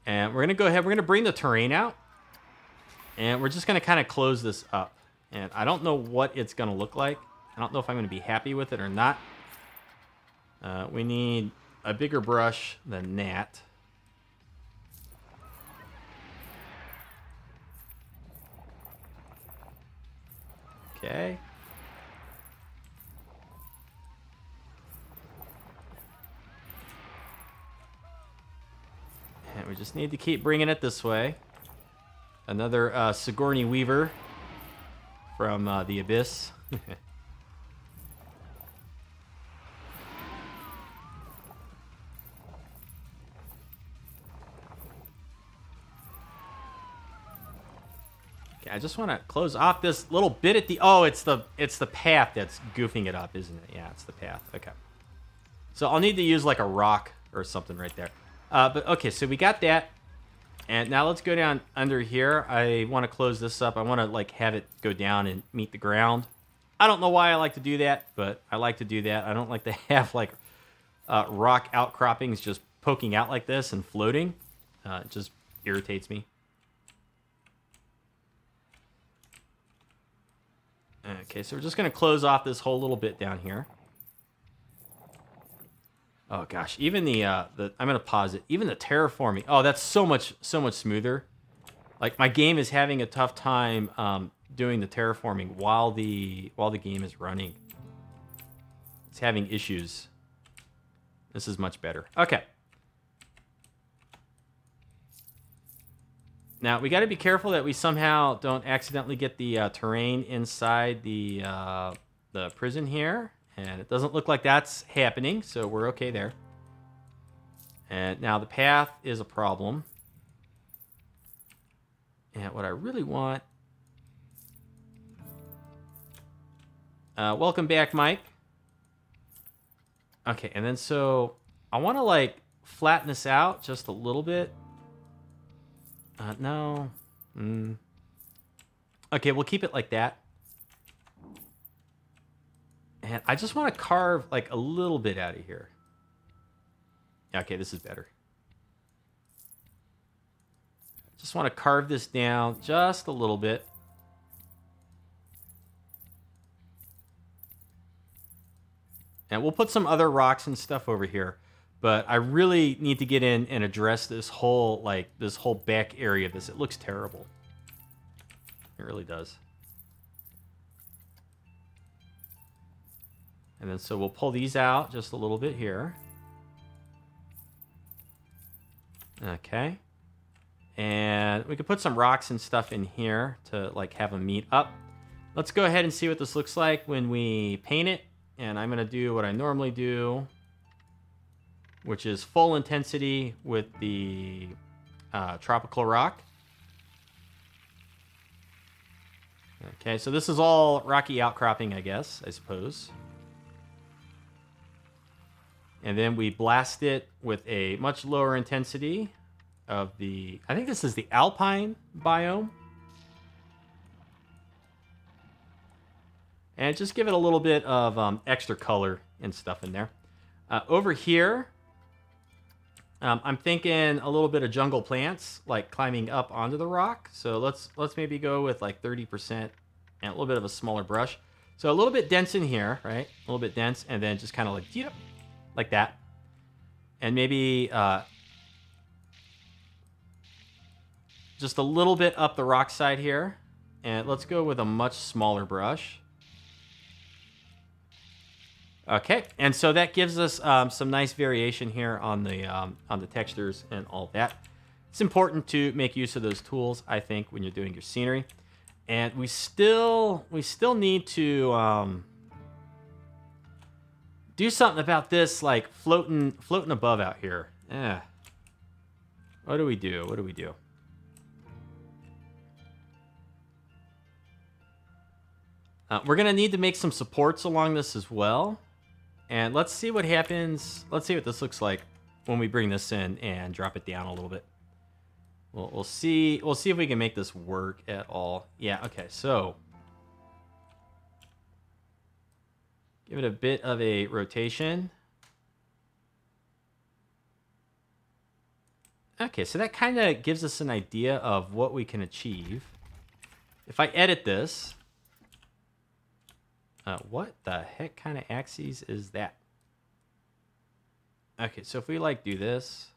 And we're going to go ahead. We're going to bring the terrain out. And we're just going to kind of close this up. And I don't know what it's going to look like. I don't know if I'm going to be happy with it or not. We need a bigger brush than that. Okay. And we just need to keep bringing it this way. Another Sigourney Weaver from the Abyss. I just want to close off this little bit at the... Oh, it's the path that's goofing it up, isn't it? Yeah, it's the path. Okay. So I'll need to use like a rock or something right there. But okay, so we got that. And now let's go down under here. I want to close this up. I want to like have it go down and meet the ground. I don't know why I like to do that, but I like to do that. I don't like to have like rock outcroppings just poking out like this and floating. It just irritates me. Okay, so we're just going to close off this whole little bit down here. Oh gosh, even the I'm going to pause it. Even the terraforming. Oh, that's so much smoother. Like my game is having a tough time doing the terraforming while the game is running. It's having issues. This is much better. Okay. Now, we got to be careful that we somehow don't accidentally get the terrain inside the prison here. And it doesn't look like that's happening, so we're okay there. And now the path is a problem. And what I really want... welcome back, Mike. Okay, and then so I want to, like, flatten this out just a little bit. No. Okay, we'll keep it like that. And I just want to carve like a little bit out of here. Okay, this is better. Just want to carve this down just a little bit. And we'll put some other rocks and stuff over here. But I really need to get in and address this whole back area of this. It looks terrible. It really does. And then so we'll pull these out just a little bit here. Okay. And we could put some rocks and stuff in here to like have them meet up. Let's go ahead and see what this looks like when we paint it. And I'm going to do what I normally do, which is full intensity with the tropical rock. Okay, so this is all rocky outcropping, I guess, I suppose. And then we blast it with a much lower intensity of the... I think this is the alpine biome. And just give it a little bit of extra color and stuff in there. Over here, I'm thinking a little bit of jungle plants, like climbing up onto the rock. So let's maybe go with like 30% and a little bit of a smaller brush. So a little bit dense in here, right? A little bit dense, and then just kind of like that. And maybe just a little bit up the rock side here. And let's go with a much smaller brush. Okay, and so that gives us some nice variation here on the textures and all that. It's important to make use of those tools, I think, when you're doing your scenery. And we still need to do something about this, like floating above out here. Yeah. What do we do? What do we do? We're gonna need to make some supports along this as well. And let's see what happens. Let's see what this looks like when we bring this in and drop it down a little bit. We'll see. We'll see if we can make this work at all. Yeah. Okay. So give it a bit of a rotation. Okay. So that kind of gives us an idea of what we can achieve. If I edit this. What the heck kind of axes is that? Okay, so if we like do this,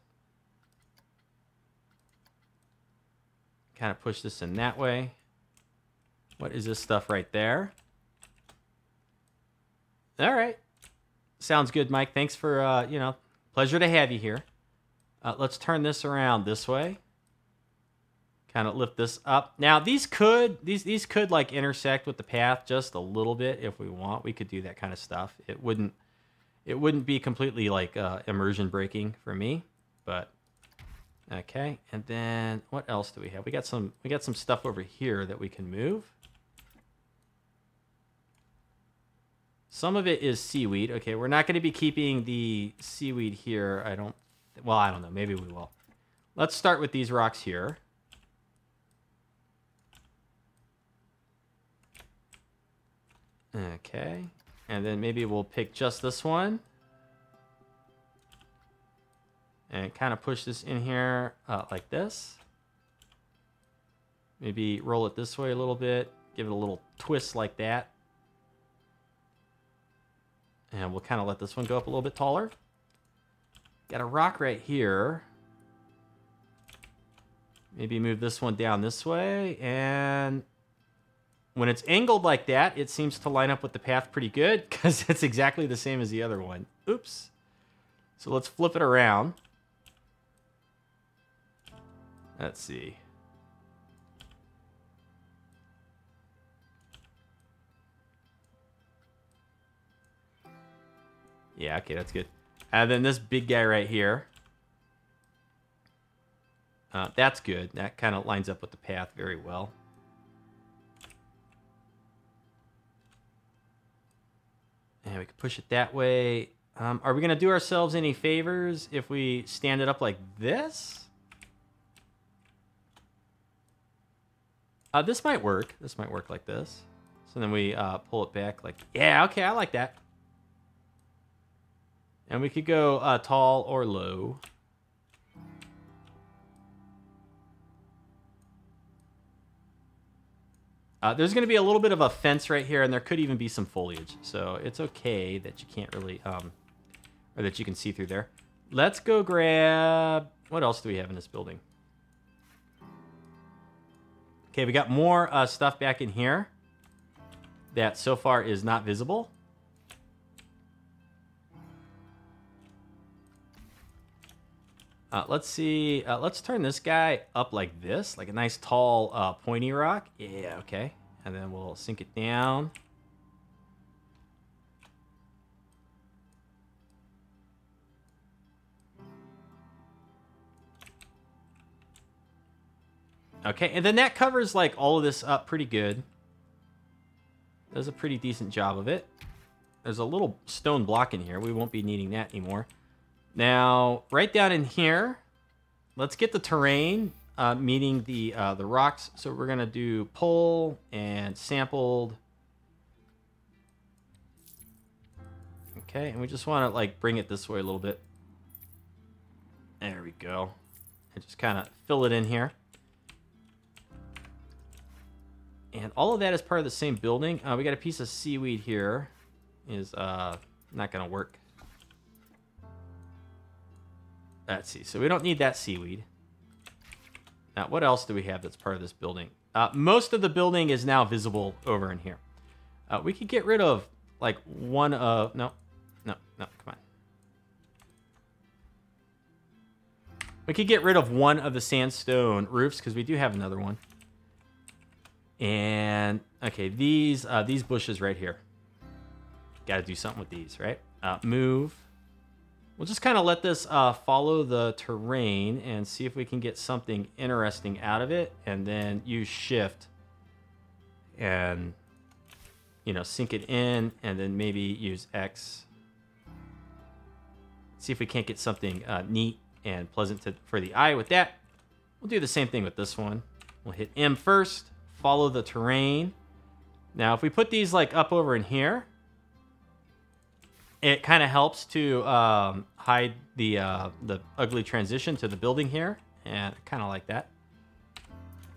kind of push this in that way. What is this stuff right there? All right, sounds good, Mike. Thanks for pleasure to have you here. Let's turn this around this way. Kind of lift this up. Now these could like intersect with the path just a little bit if we want. We could do that kind of stuff. It wouldn't be completely like immersion breaking for me, but okay. And then what else do we have? We got some stuff over here that we can move. Some of it is seaweed. Okay, we're not going to be keeping the seaweed here. I don't know. Maybe we will. Let's start with these rocks here. Okay, and then maybe we'll pick just this one and kind of push this in here like this. Maybe roll it this way a little bit, give it a little twist like that. And we'll kind of let this one go up a little bit taller. Got a rock right here. Maybe move this one down this way, and when it's angled like that, it seems to line up with the path pretty good because it's exactly the same as the other one. Oops. So let's flip it around. Let's see. Yeah, okay, that's good. And then this big guy right here. That's good. That kind of lines up with the path very well. And we can push it that way. Are we going to do ourselves any favors if we stand it up like this? This might work. This might work like this. So then we pull it back like... Yeah, okay, I like that. And we could go tall or low. There's going to be a little bit of a fence right here, and there could even be some foliage. So it's okay that you can't really, or that you can see through there. Let's go grab, what else do we have in this building? Okay, we got more stuff back in here that so far is not visible. Let's see. Let's turn this guy up like this, like a nice tall pointy rock. Yeah, okay. And then we'll sink it down. Okay, and then that covers like all of this up pretty good. Does a pretty decent job of it. There's a little stone block in here. We won't be needing that anymore. Now, right down in here, let's get the terrain meeting the rocks. So we're gonna do pull and sampled. Okay, and we just want to like bring it this way a little bit. There we go. And just kind of fill it in here. And all of that is part of the same building. We got a piece of seaweed here. Is not going to work. Let's see. So we don't need that seaweed. Now, what else do we have that's part of this building? Most of the building is now visible over in here. We could get rid of like one of... No, come on. We could get rid of one of the sandstone roofs because we do have another one. And okay, these bushes right here. Got to do something with these, right? Move. We'll just kind of let this follow the terrain and see if we can get something interesting out of it, and then use shift and sink it in, and then maybe use X. See if we can't get something neat and pleasant for the eye with that. We'll do the same thing with this one. We'll hit M first. Follow the terrain. Now, if we put these like up over in here, it kind of helps to hide the ugly transition to the building here, and I kind of like that.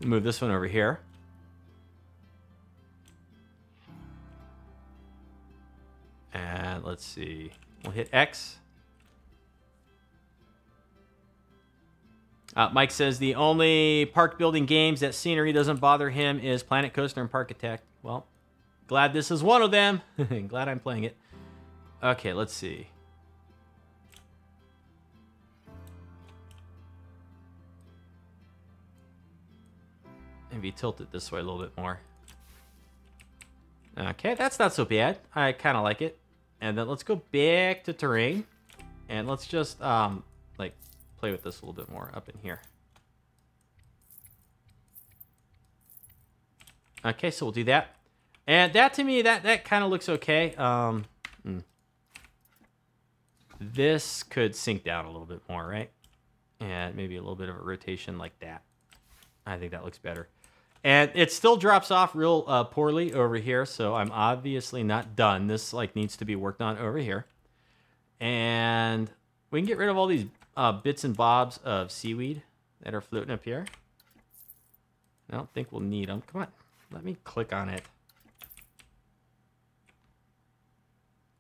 Move this one over here. And let's see. We'll hit X. Mike says the only park building games that scenery doesn't bother him is Planet Coaster and Park Attack. Well, glad this is one of them. Glad I'm playing it. Okay, let's see. Maybe tilt it this way a little bit more. Okay, that's not so bad. I kind of like it. And then let's go back to terrain. And let's just, like, play with this a little bit more up in here. Okay, so we'll do that. And that, to me, that kind of looks okay. This could sink down a little bit more, right? And maybe a little bit of a rotation like that. I think that looks better. And it still drops off real poorly over here, so I'm obviously not done. This like needs to be worked on over here. And we can get rid of all these bits and bobs of seaweed that are floating up here. I don't think we'll need them. Come on, let me click on it.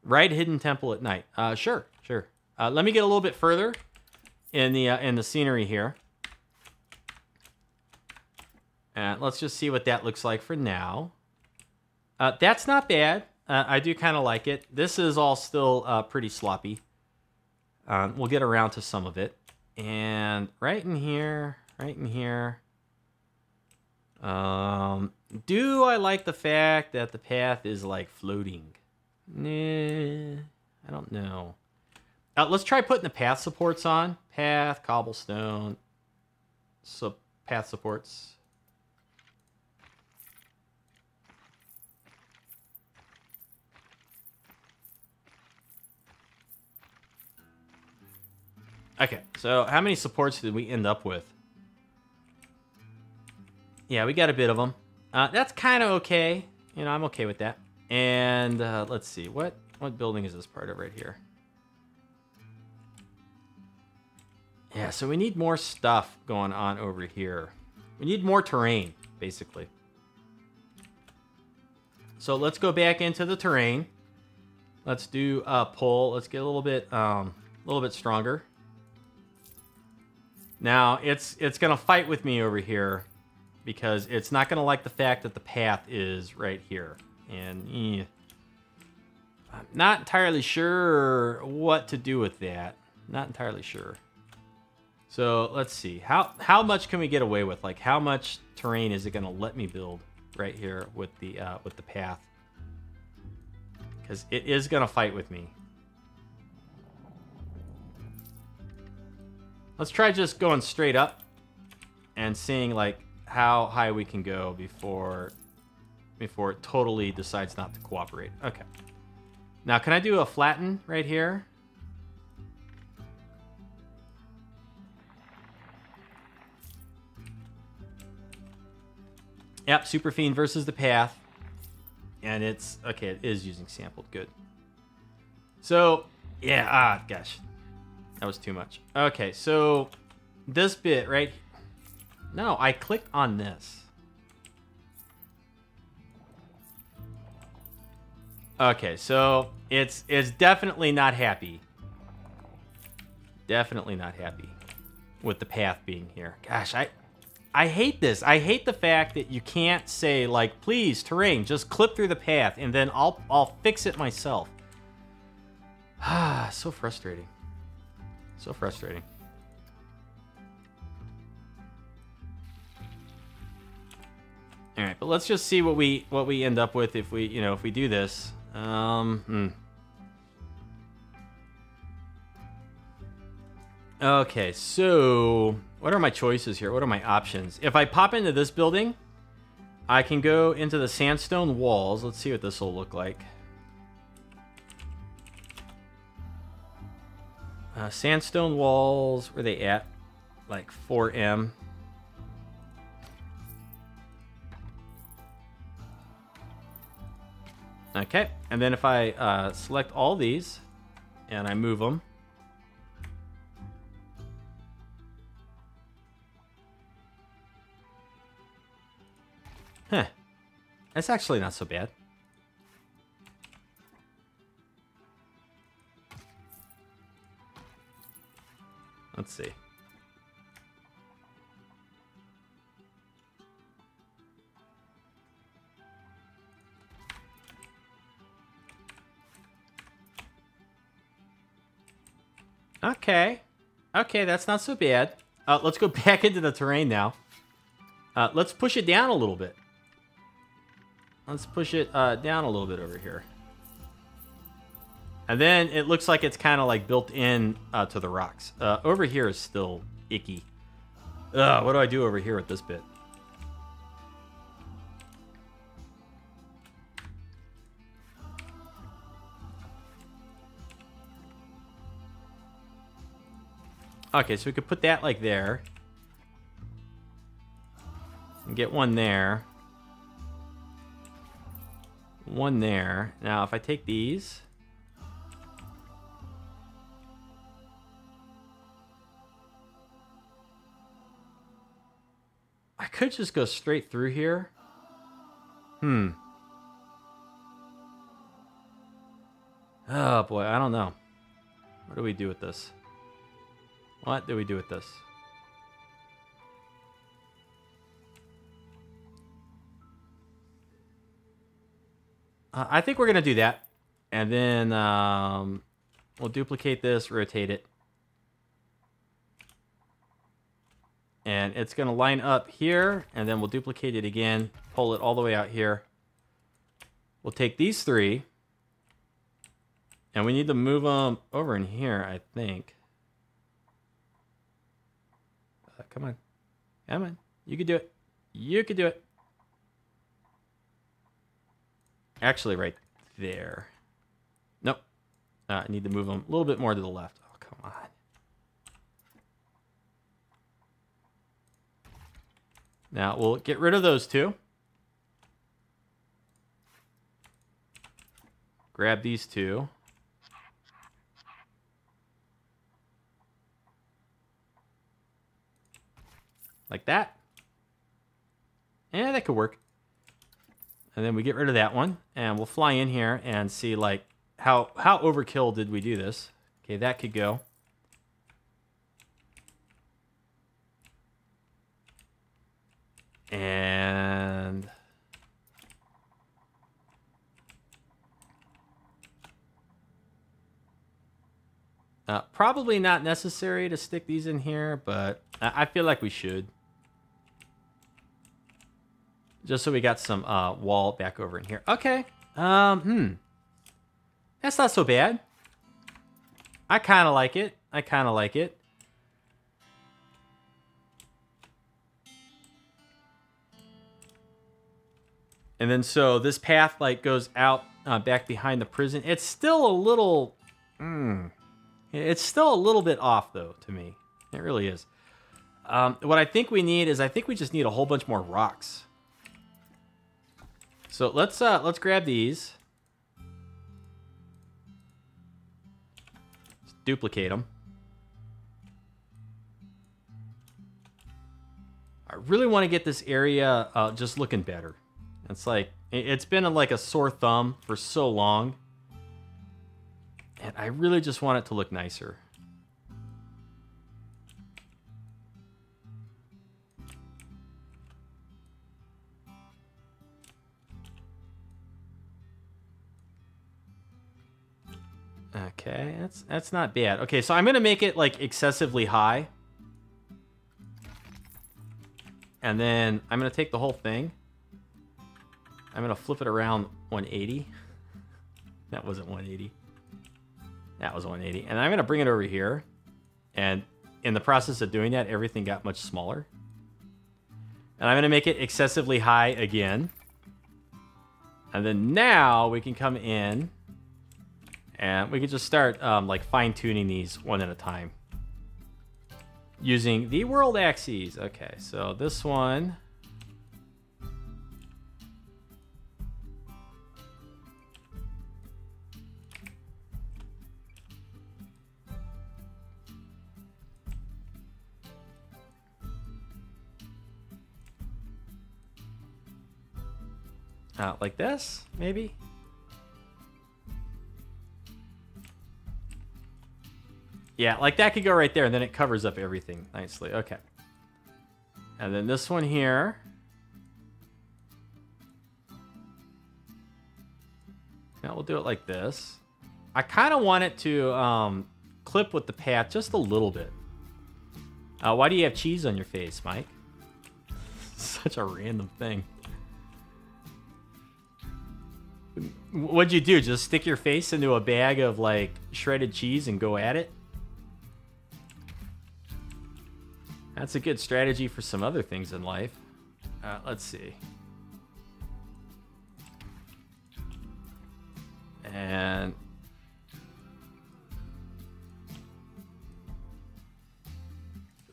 Right hidden temple at night. Sure. Let me get a little bit further in the scenery here. And let's just see what that looks like for now. That's not bad. I do kind of like it. This is all still pretty sloppy. We'll get around to some of it. And right in here. Do I like the fact that the path is like floating? Nah, I don't know. Let's try putting the path supports on. Path, cobblestone, path supports. Okay, so how many supports did we end up with? Yeah, we got a bit of them. That's kind of okay. I'm okay with that. And let's see, what building is this part of right here? Yeah, so we need more stuff going on over here. We need more terrain, basically. So let's go back into the terrain. Let's do a pull. Let's get a little bit stronger. Now it's gonna fight with me over here because it's not gonna like the fact that the path is right here, and I'm not entirely sure what to do with that. Not entirely sure. So let's see, how much can we get away with? Like, how much terrain is it gonna let me build? right here with the path, because it is gonna fight with me. Let's try just going straight up and seeing like how high we can go before it totally decides not to cooperate. Okay. Now, can I do a flatten right here? Yep, superfiend versus the path. And it's okay, it is using sampled. Good. So, yeah, gosh. That was too much. Okay, so this bit, right? No, I clicked on this. Okay, so it's definitely not happy. Definitely not happy with the path being here. Gosh, I hate this. I hate the fact that you can't say like, please, terrain, just clip through the path and then I'll fix it myself. Ah, so frustrating. So frustrating. All right, but let's just see what we end up with if we do this. Okay, so what are my choices here? What are my options? If I pop into this building, I can go into the sandstone walls. Let's see what this will look like. Sandstone walls, where are they at? Like 4M. Okay, and then if I select all these and I move them, huh, that's actually not so bad. Let's see. Okay. Okay, that's not so bad. Let's go back into the terrain now. Let's push it down a little bit. Let's push it down a little bit over here. And then it looks like it's kind of like built in to the rocks. Over here is still icky. What do I do over here with this bit? Okay, so we could put that like there. And get one there. One there. Now, if I take these... I could just go straight through here. Oh, boy, I don't know. What do we do with this? What do we do with this? I think we're going to do that. And then we'll duplicate this, rotate it. And it's going to line up here. And then we'll duplicate it again. Pull it all the way out here. We'll take these three. And we need to move them over in here, I think. Come on. Come on. You can do it. You can do it. Actually, right there. Nope. I need to move them a little bit more to the left. Oh, come on. Now, we'll get rid of those two. Grab these two. Like that. Yeah, that could work. And then we get rid of that one. And we'll fly in here and see, like, how overkill did we do this. Okay, that could go. And... probably not necessary to stick these in here, but I feel like we should. Just so we got some wall back over in here. Okay. That's not so bad. I kind of like it. I kind of like it. And then so this path like goes out back behind the prison. It's still a little... It's still a little bit off, though, to me. It really is. What I think we need is I think we just need a whole bunch more rocks. So let's grab these. Let's duplicate them. I really want to get this area just looking better. It's like it's been like a sore thumb for so long, and I really just want it to look nicer. Okay, that's not bad. Okay, so I'm gonna make it like excessively high, and then I'm gonna take the whole thing. I'm gonna flip it around 180. That wasn't 180. That was 180. And I'm gonna bring it over here. And in the process of doing that, everything got much smaller. And I'm gonna make it excessively high again. And then now we can come in and we can just start like fine-tuning these one at a time. Using the world axes. Okay, so this one. Like this, maybe? Yeah, like that could go right there, and then it covers up everything nicely. Okay. And then this one here. Now we'll do it like this. I kind of want it to clip with the path just a little bit. Why do you have cheese on your face, Mike? Such a random thing. What'd you do? Just stick your face into a bag of like shredded cheese and go at it? That's a good strategy for some other things in life. Let's see. And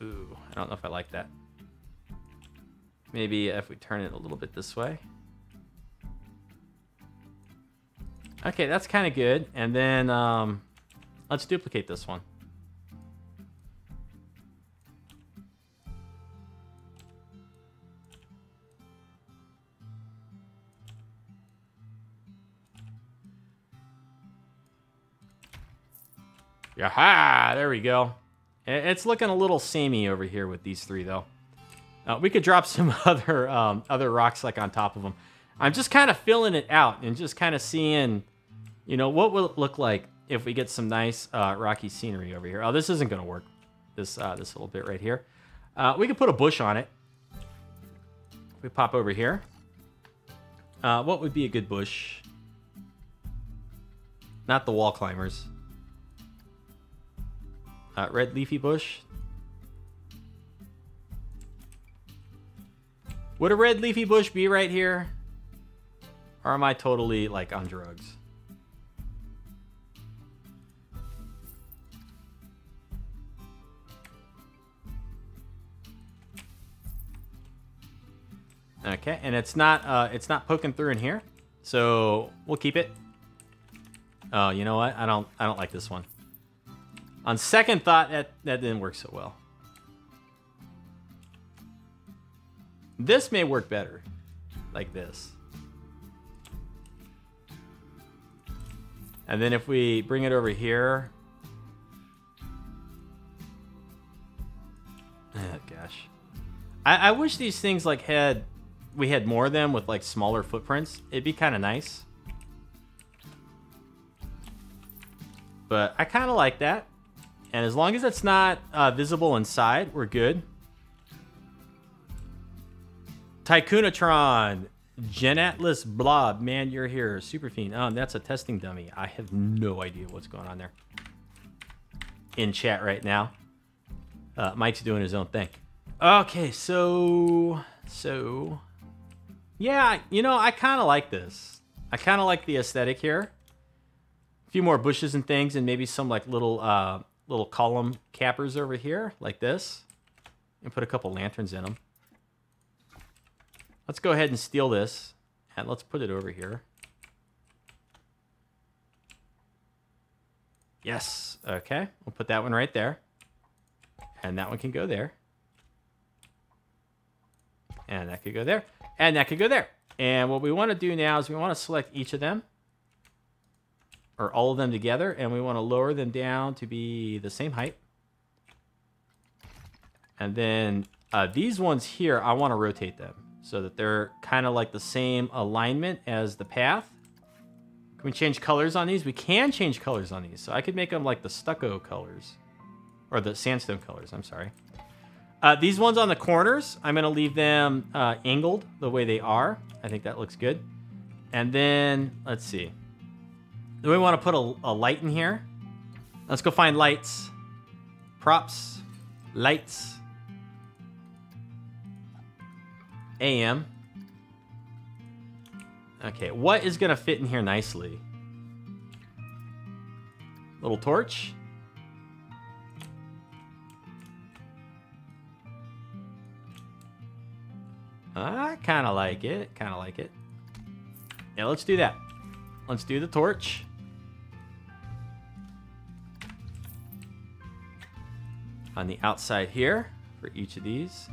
ooh, I don't know if I like that. Maybe if we turn it a little bit this way. Okay, that's kind of good. And then let's duplicate this one. Yaha! There we go. It's looking a little samey over here with these three, though. We could drop some other rocks like on top of them. I'm just kind of filling it out and just kind of seeing, you know, what will it look like if we get some nice rocky scenery over here. Oh, this isn't going to work. This little bit right here. We could put a bush on it. If we pop over here. What would be a good bush? Not the wall climbers. Red leafy bush. Would a red leafy bush be right here? Or am I totally like on drugs? Okay, and it's not poking through in here, so we'll keep it. Oh, you know what? I don't like this one. On second thought, that didn't work so well. This may work better, like this. And then if we bring it over here, oh gosh, I wish these things like we had more of them with like smaller footprints. It'd be kind of nice. But I kind of like that. And as long as it's not visible inside, we're good. Tycoonatron. Gen Atlas Blob. Man, you're here. Superfiend. That's a testing dummy. I have no idea what's going on there. In chat right now. Mike's doing his own thing. Okay, so... Yeah, you know, I kind of like this. I kind of like the aesthetic here. A few more bushes and things, and maybe some like little column cappers over here, like this. And put a couple lanterns in them. Let's go ahead and steal this, and let's put it over here. Yes, okay. We'll put that one right there. And that one can go there. And that could go there. And that could go there. And what we want to do now is we want to select each of them. Or all of them together. And we want to lower them down to be the same height. And then these ones here, I want to rotate them. So that they're kind of like the same alignment as the path. Can we change colors on these? We can change colors on these. So I could make them like the stucco colors. Or the sandstone colors, I'm sorry. These ones on the corners, I'm going to leave them angled the way they are. I think that looks good. And then, let's see. Then we want to put a light in here. Let's go find lights. Props. Lights. AM. Okay, what is going to fit in here nicely? Little torch. I kind of like it. Kind of like it. Yeah, let's do that. Let's do the torch. On the outside here for each of these.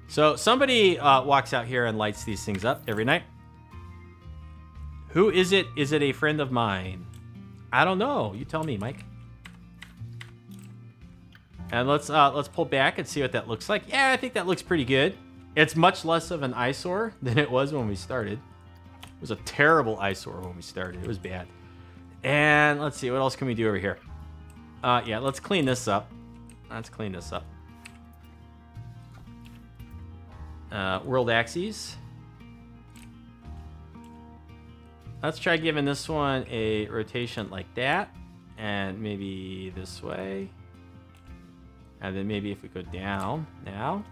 So somebody walks out here and lights these things up every night. Who is it? Is it a friend of mine? I don't know. You tell me, Mike. And let's pull back and see what that looks like. Yeah, I think that looks pretty good. It's much less of an eyesore than it was when we started. It was a terrible eyesore when we started. It was bad. And let's see, what else can we do over here? Yeah, let's clean this up. Let's clean this up. World axes. Let's try giving this one a rotation like that. And maybe this way. And then maybe if we go down now.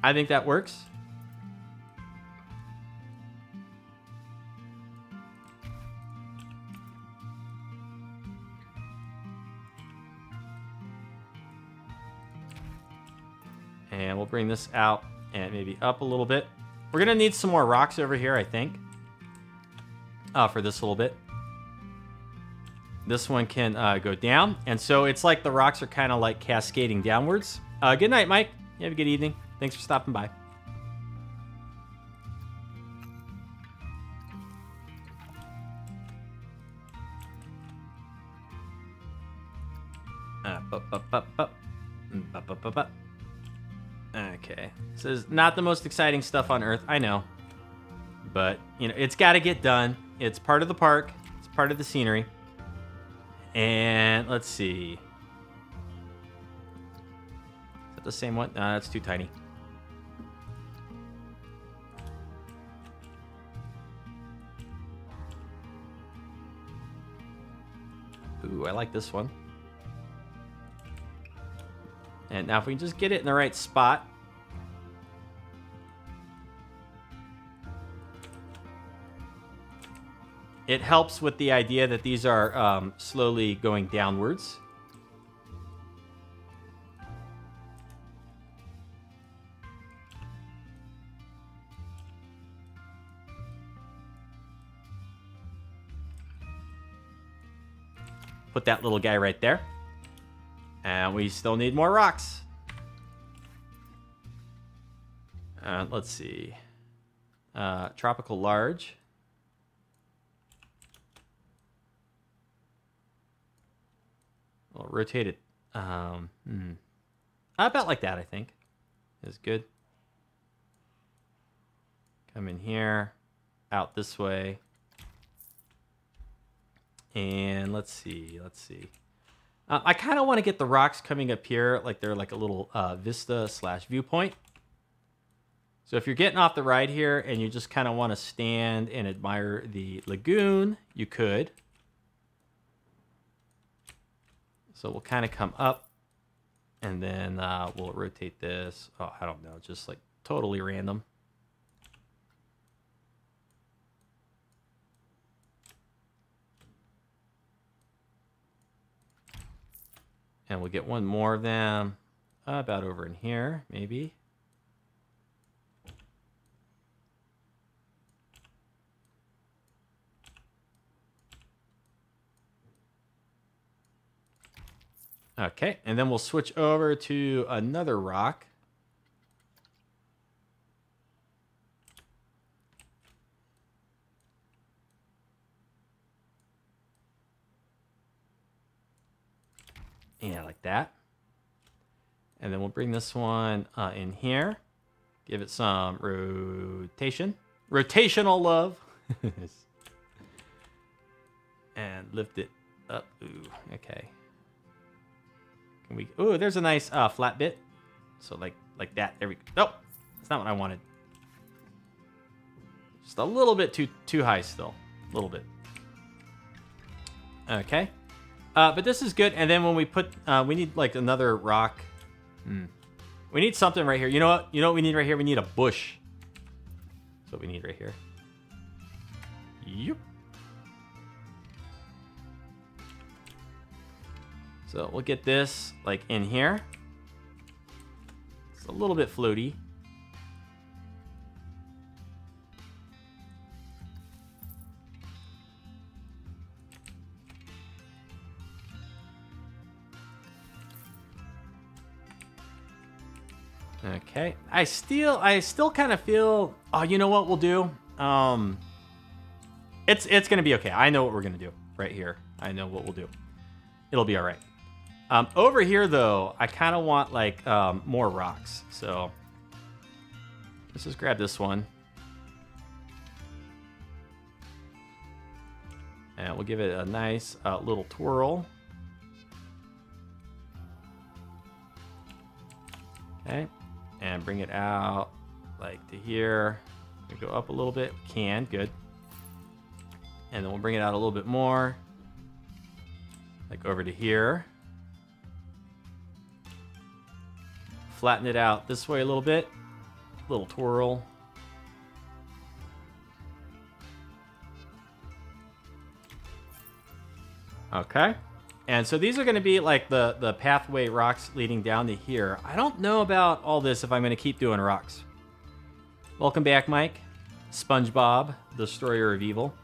I think that works. And we'll bring this out and maybe up a little bit. We're going to need some more rocks over here, I think. For this little bit. This one can go down. And so it's like the rocks are kind of like cascading downwards. Good night, Mike. You have a good evening. Thanks for stopping by. Okay. This is not the most exciting stuff on Earth. I know. But, you know, it's got to get done. It's part of the park. It's part of the scenery. And let's see. Is that the same one? No, that's too tiny. Ooh, I like this one. And now if we can just get it in the right spot. It helps with the idea that these are slowly going downwards. Put that little guy right there. And we still need more rocks. Let's see. Tropical large. We'll rotate it. About like that, I think. Is good. Come in here. Out this way. And let's see. I kind of want to get the rocks coming up here like they're like a little vista / viewpoint. So if you're getting off the ride here and you just kind of want to stand and admire the lagoon, you could. So we'll kind of come up and then we'll rotate this. Oh, I don't know, just like totally random. And we'll get one more of them about over in here, maybe. Okay, and then we'll switch over to another rock. Yeah, like that. And then we'll bring this one in here. Give it some rotation. Rotational love. And lift it up. Ooh, okay. Can we? Ooh, there's a nice flat bit. So like that. There we go. Nope, that's not what I wanted. Just a little bit too high still. A little bit. Okay. But this is good. And then when we put, we need like another rock. We need something right here. You know what? You know what we need right here? We need a bush. That's what we need right here. Yep. So we'll get this like in here. It's a little bit floaty. Okay. I still kind of feel, oh, you know what we'll do? It's gonna be okay. I know what we're gonna do right here. I know what we'll do. It'll be all right. Over here, though, I kind of want, like, more rocks. So let's just grab this one. And we'll give it a nice little twirl. Okay. And bring it out, like, to here. We go up a little bit. We can. Good. And then we'll bring it out a little bit more. Like, over to here. Flatten it out this way a little bit. Little twirl. Okay. And so these are going to be like the pathway rocks leading down to here. I don't know about all this if I'm going to keep doing rocks. Welcome back, Mike. SpongeBob, Destroyer of Evil.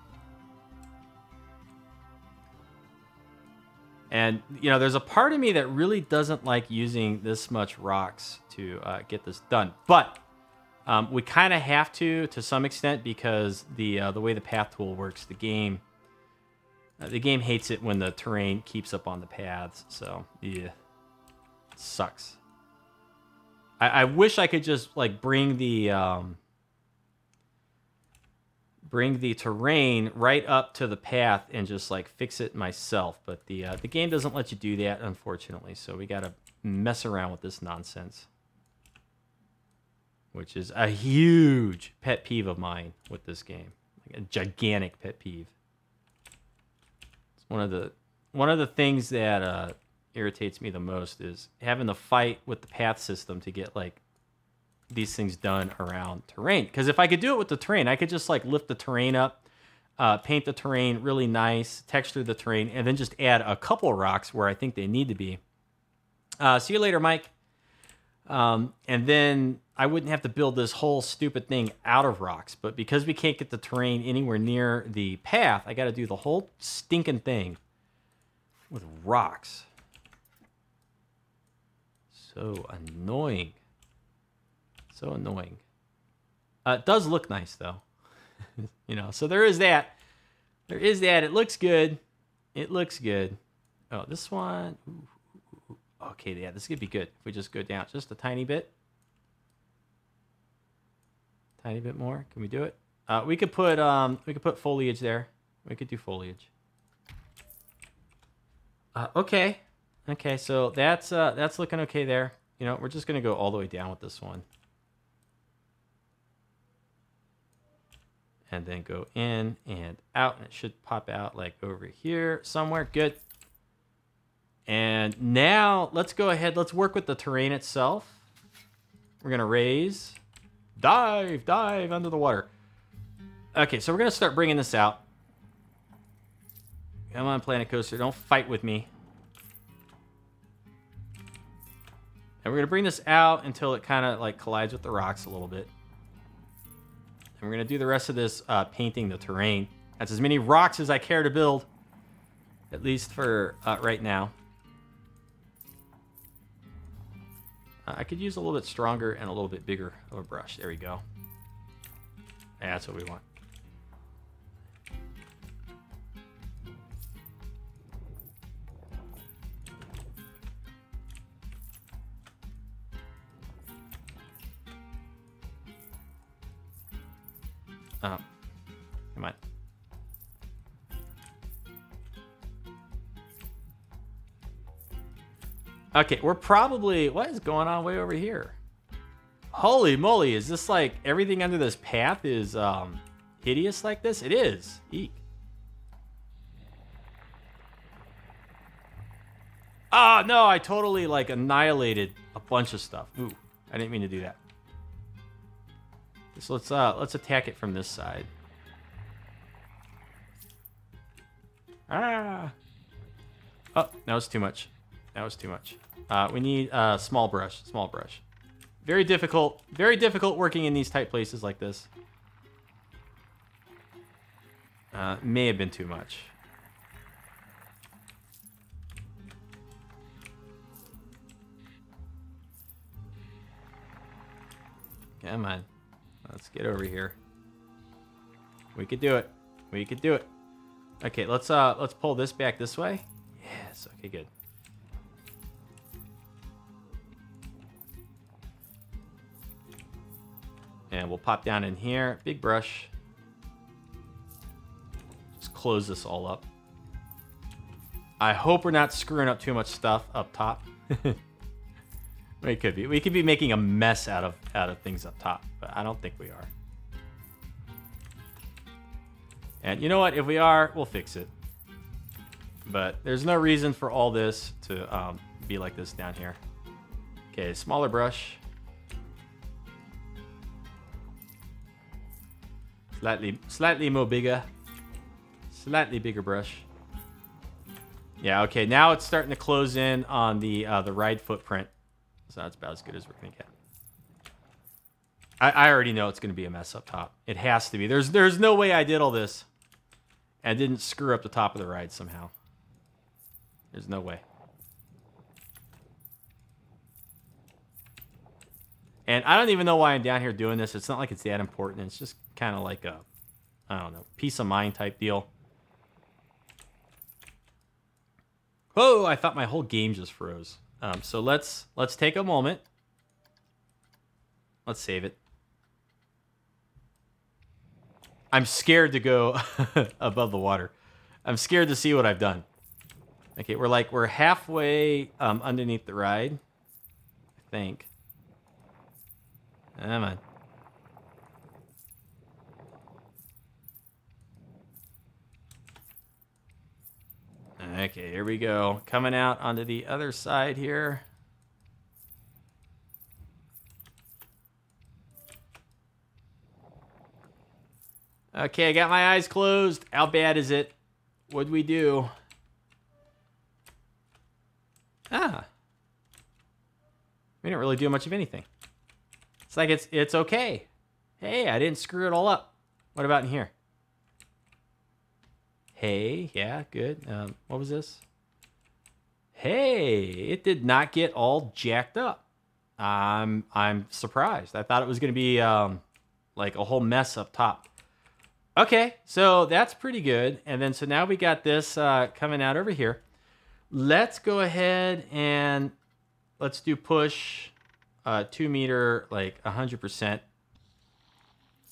And, you know, there's a part of me that really doesn't like using this much rocks to get this done. But we kind of have to some extent, because the way the path tool works, the game hates it when the terrain keeps up on the paths. So, yeah, it sucks. I wish I could just, like, bring the terrain right up to the path and just like fix it myself, but the game doesn't let you do that, unfortunately. So we gotta mess around with this nonsense, which is a huge pet peeve of mine with this game, like a gigantic pet peeve. It's one of the things that irritates me the most is having to fight with the path system to get like these things done around terrain. Because if I could do it with the terrain, I could just like lift the terrain up, paint the terrain really nice, texture the terrain, and then just add a couple rocks where I think they need to be. See you later, Mike. And then I wouldn't have to build this whole stupid thing out of rocks. But because we can't get the terrain anywhere near the path, I got to do the whole stinking thing with rocks. So annoying. So annoying. It does look nice, though. You know, so there is that. There is that. It looks good. It looks good. Oh, this one. Ooh. Okay, yeah, this could be good. If we just go down just a tiny bit. Tiny bit more. Can we do it? We could put foliage there. We could do foliage. Okay. Okay, so that's looking okay there. You know, we're just gonna go all the way down with this one. And then go in and out, and it should pop out like over here somewhere. Good. And now let's go ahead. Let's work with the terrain itself. We're going to raise. Dive under the water. Okay, so we're going to start bringing this out. Come on, Planet Coaster. Don't fight with me. And we're going to bring this out until it kind of like collides with the rocks a little bit. And we're going to do the rest of this painting the terrain. That's as many rocks as I care to build. At least for right now. I could use a little bit stronger and a little bit bigger of a brush. There we go. Yeah, that's what we want. Oh, come on. Okay, we're probably... What is going on way over here? Holy moly, is this like... Everything under this path is hideous like this? It is. Eek. Oh, no, I totally like annihilated a bunch of stuff. Ooh, I didn't mean to do that. So let's attack it from this side. Ah. Oh, that was too much. That was too much. We need a small brush. Small brush. Very difficult working in these tight places like this. May have been too much. Come on. Let's get over here. We could do it. We could do it. Okay, let's pull this back this way. Yes, okay, good. And we'll pop down in here. Big brush. Just close this all up. I hope we're not screwing up too much stuff up top. We could be. We could be making a mess out of things up top, but I don't think we are. And you know what? If we are, we'll fix it. But there's no reason for all this to be like this down here. Okay, smaller brush. Slightly more bigger. Slightly bigger brush. Yeah, okay, now it's starting to close in on the ride footprint. So that's about as good as we're gonna get. I already know it's gonna be a mess up top. It has to be. There's no way I did all this and didn't screw up the top of the ride somehow. There's no way. And I don't even know why I'm down here doing this. It's not like it's that important. It's just kind of like a, I don't know, peace of mind type deal. Whoa, I thought my whole game just froze. So let's take a moment. Let's save it. I'm scared to go above the water. I'm scared to see what I've done. Okay, we're halfway underneath the ride, I think. Come on. Okay, here we go. Coming out onto the other side here. Okay, I got my eyes closed. How bad is it? What'd we do? Ah. We didn't really do much of anything. It's like it's okay. Hey, I didn't screw it all up. What about in here? Hey, yeah, good. What was this? Hey, it did not get all jacked up. I'm surprised. I thought it was gonna be like a whole mess up top. Okay, so that's pretty good. And then so now we got this coming out over here. Let's go ahead and let's do push 2 meter like 100%.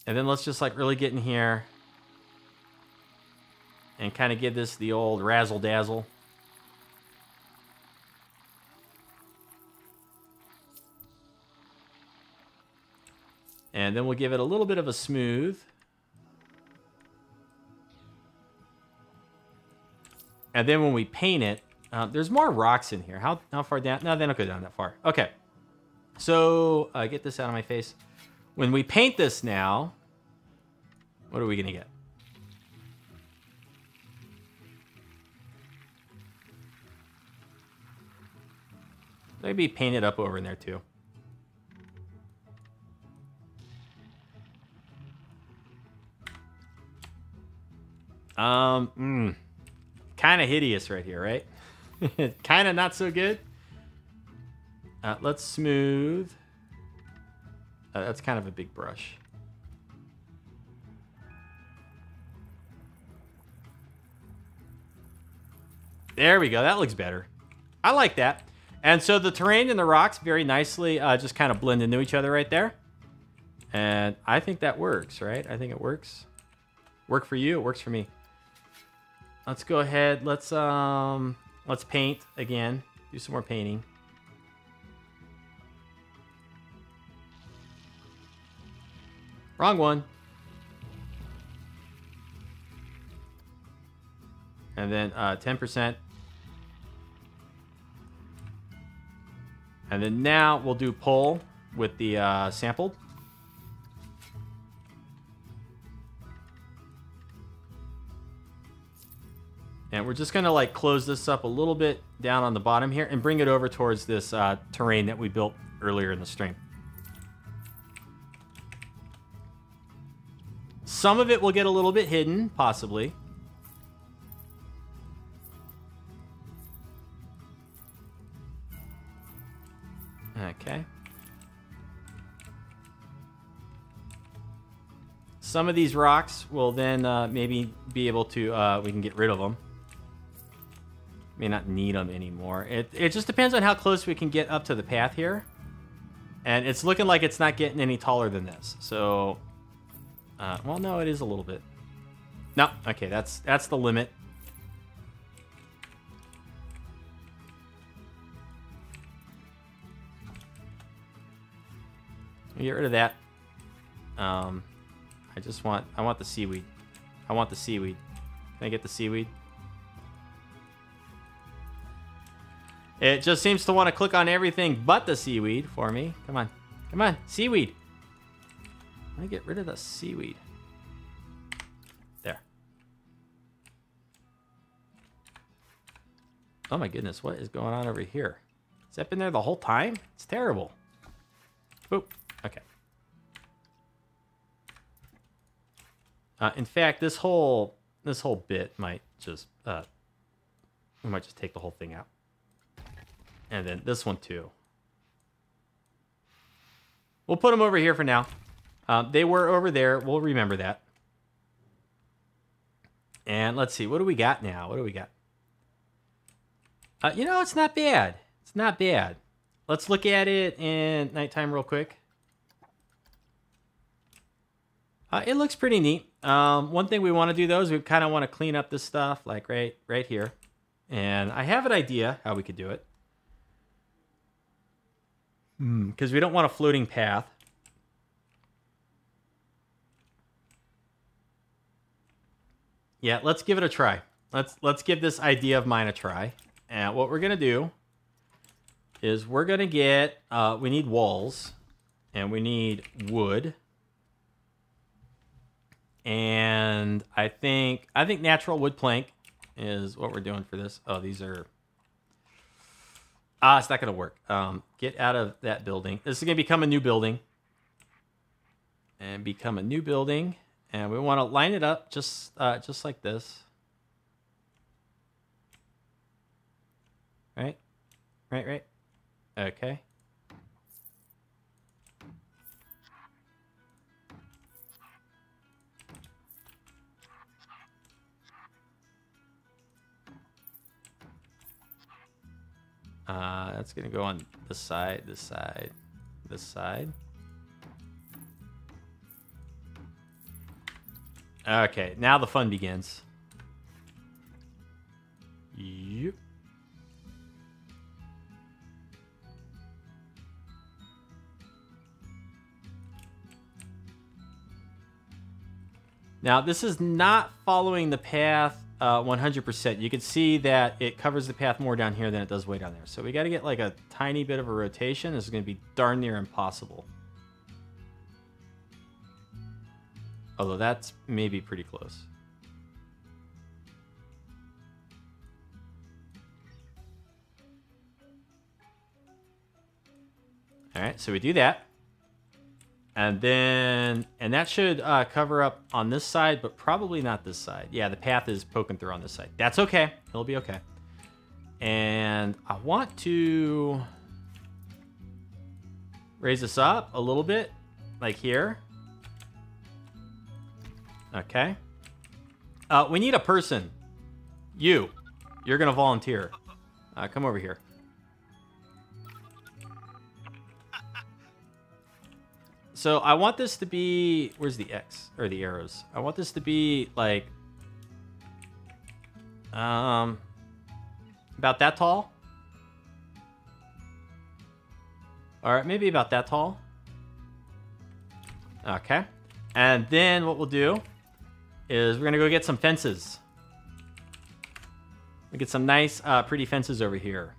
And then let's just like really get in here and kind of give this the old razzle dazzle. And then we'll give it a little bit of a smooth. And then when we paint it, there's more rocks in here. How far down? No, they don't go down that far. Okay. So, get this out of my face. When we paint this now, what are we going to get? Maybe paint it up over in there too. Kind of hideous right here, right? Kind of not so good. Let's smooth. That's kind of a big brush. There we go. That looks better. I like that. And so the terrain and the rocks very nicely just kind of blend into each other right there. And I think that works, right? I think it works. Work for you, it works for me. Let's go ahead. Let's paint again. Do some more painting. Wrong one. And then 10%. And then now we'll do pull with the sampled. And we're just going to like close this up a little bit down on the bottom here and bring it over towards this terrain that we built earlier in the stream. Some of it will get a little bit hidden, possibly. Okay. Some of these rocks will then maybe be able to, we can get rid of them. May not need them anymore. It just depends on how close we can get up to the path here. And it's looking like it's not getting any taller than this. So, well, no, it is a little bit. No, okay, that's the limit. Get rid of that. I want the seaweed. I want the seaweed. Can I get the seaweed? It just seems to want to click on everything but the seaweed for me. Come on. Come on. Seaweed. Let me get rid of the seaweed. There. Oh my goodness. What is going on over here? Has that been there the whole time? It's terrible. Boop. Okay. In fact, this whole bit might just we might just take the whole thing out. And then this one too. We'll put them over here for now. They were over there. We'll remember that. And let's see. What do we got now? What do we got? You know, it's not bad. It's not bad. Let's look at it in nighttime real quick. It looks pretty neat. One thing we want to do, though, is we kind of want to clean up this stuff, like right here. And I have an idea how we could do it. Because we don't want a floating path. Yeah, let's give it a try. Let's give this idea of mine a try. And what we're gonna do is we're gonna get we need walls and we need wood. And I think natural wood plank is what we're doing for this. Oh, these are it's not gonna work. Get out of that building. This is gonna become a new building. And become a new building. And we want to line it up just like this. Right? Right. Okay. That's gonna go on this side, this side, this side. Okay, now the fun begins. Yep. Now, this is not following the path 100%. You can see that it covers the path more down here than it does way down there. So we got to get like a tiny bit of a rotation. This is going to be darn near impossible. Although that's maybe pretty close. All right, so we do that. And that should cover up on this side, but probably not this side. Yeah, the path is poking through on this side. That's okay. It'll be okay. And I want to raise this up a little bit, like here. Okay. We need a person. You're going to volunteer. Come over here. So I want this to be, where's the X or the arrows? I want this to be like, about that tall. All right, maybe about that tall. Okay. And then what we'll do is we're gonna go get some fences. We get some nice, pretty fences over here.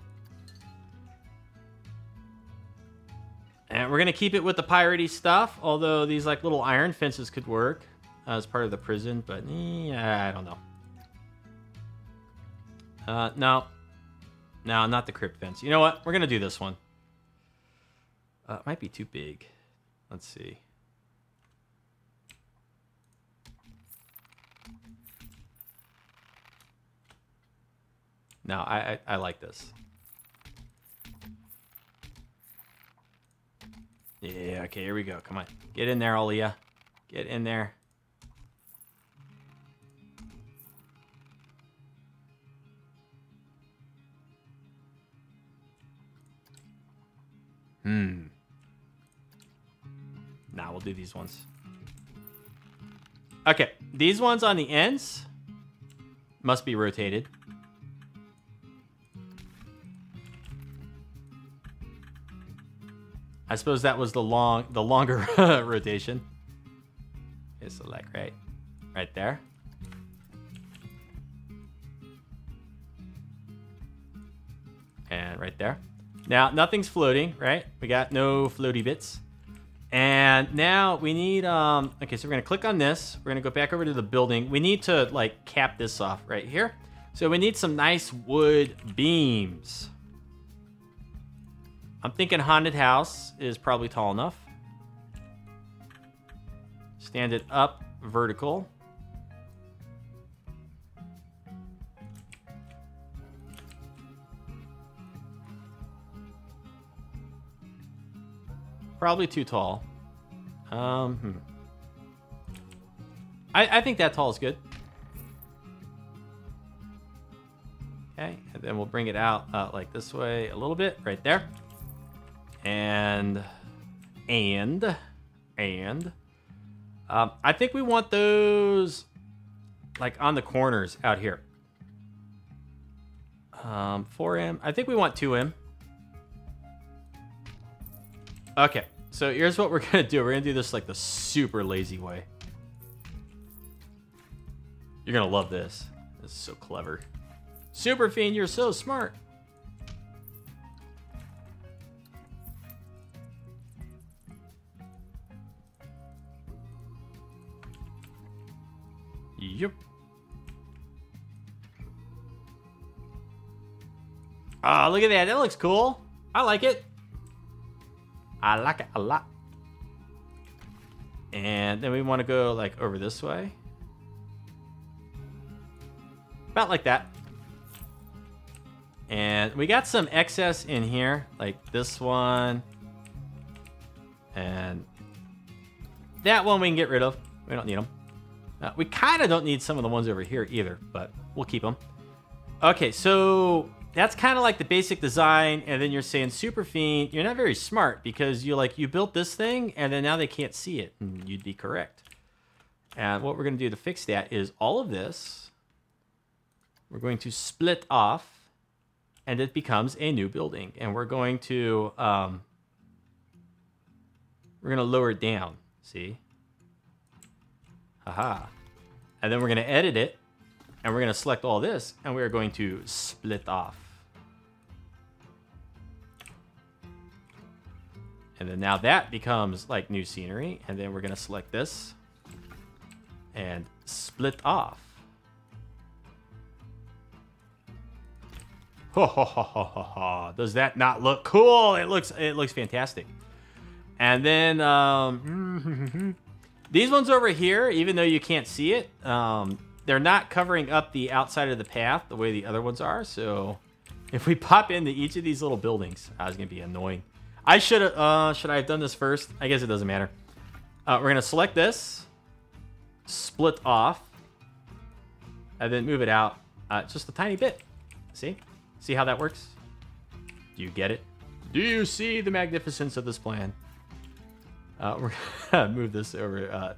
And we're going to keep it with the piratey stuff, although these like little iron fences could work as part of the prison, but yeah, I don't know. No, not the crypt fence. You know what? We're going to do this one. It might be too big. Let's see. No, I like this. Yeah, okay, here we go. Come on. Get in there, Alia. Get in there. Nah, we'll do these ones. Okay, these ones on the ends must be rotated. I suppose that was the longer rotation. Okay, so like right there. And right there. Now, nothing's floating, right? We got no floaty bits. And now we need, okay, so we're gonna click on this. We're gonna go back over to the building. We need to like cap this off right here. So we need some nice wood beams. I'm thinking haunted house is probably tall enough. Stand it up vertical. Probably too tall. I think that tall is good. Okay, and then we'll bring it out like this way a little bit, right there. And I think we want those like on the corners out here. 4M. I think we want 2M. Okay, so here's what we're gonna do. We're gonna do this like the super lazy way. You're gonna love this. This is so clever. Superfiend, you're so smart. Yep. Ah, look at that. That looks cool. I like it. I like it a lot. And then we want to go like over this way. About like that. And we got some excess in here, like this one. And that one we can get rid of. We don't need them. We kind of don't need some of the ones over here either, but we'll keep them. Okay, so that's kind of like the basic design, and then you're saying Superfiend, you're not very smart because you built this thing, and then now they can't see it, and you'd be correct. And what we're going to do to fix that is all of this, we're going to split off, and it becomes a new building, and we're going to lower it down, see? Haha. And then we're going to edit it. And we're going to select all this. And we're going to split off. And then now that becomes like new scenery. And then we're going to select this. And split off. Ho, ho, ho, ho, ho, ho. Does that not look cool? It looks fantastic. And then these ones over here, even though you can't see it, they're not covering up the outside of the path the way the other ones are. So if we pop into each of these little buildings, it's gonna be annoying. I should I have done this first? I guess it doesn't matter. We're gonna select this, split off, and then move it out just a tiny bit. See how that works? Do you get it? Do you see the magnificence of this plan? We're gonna move this over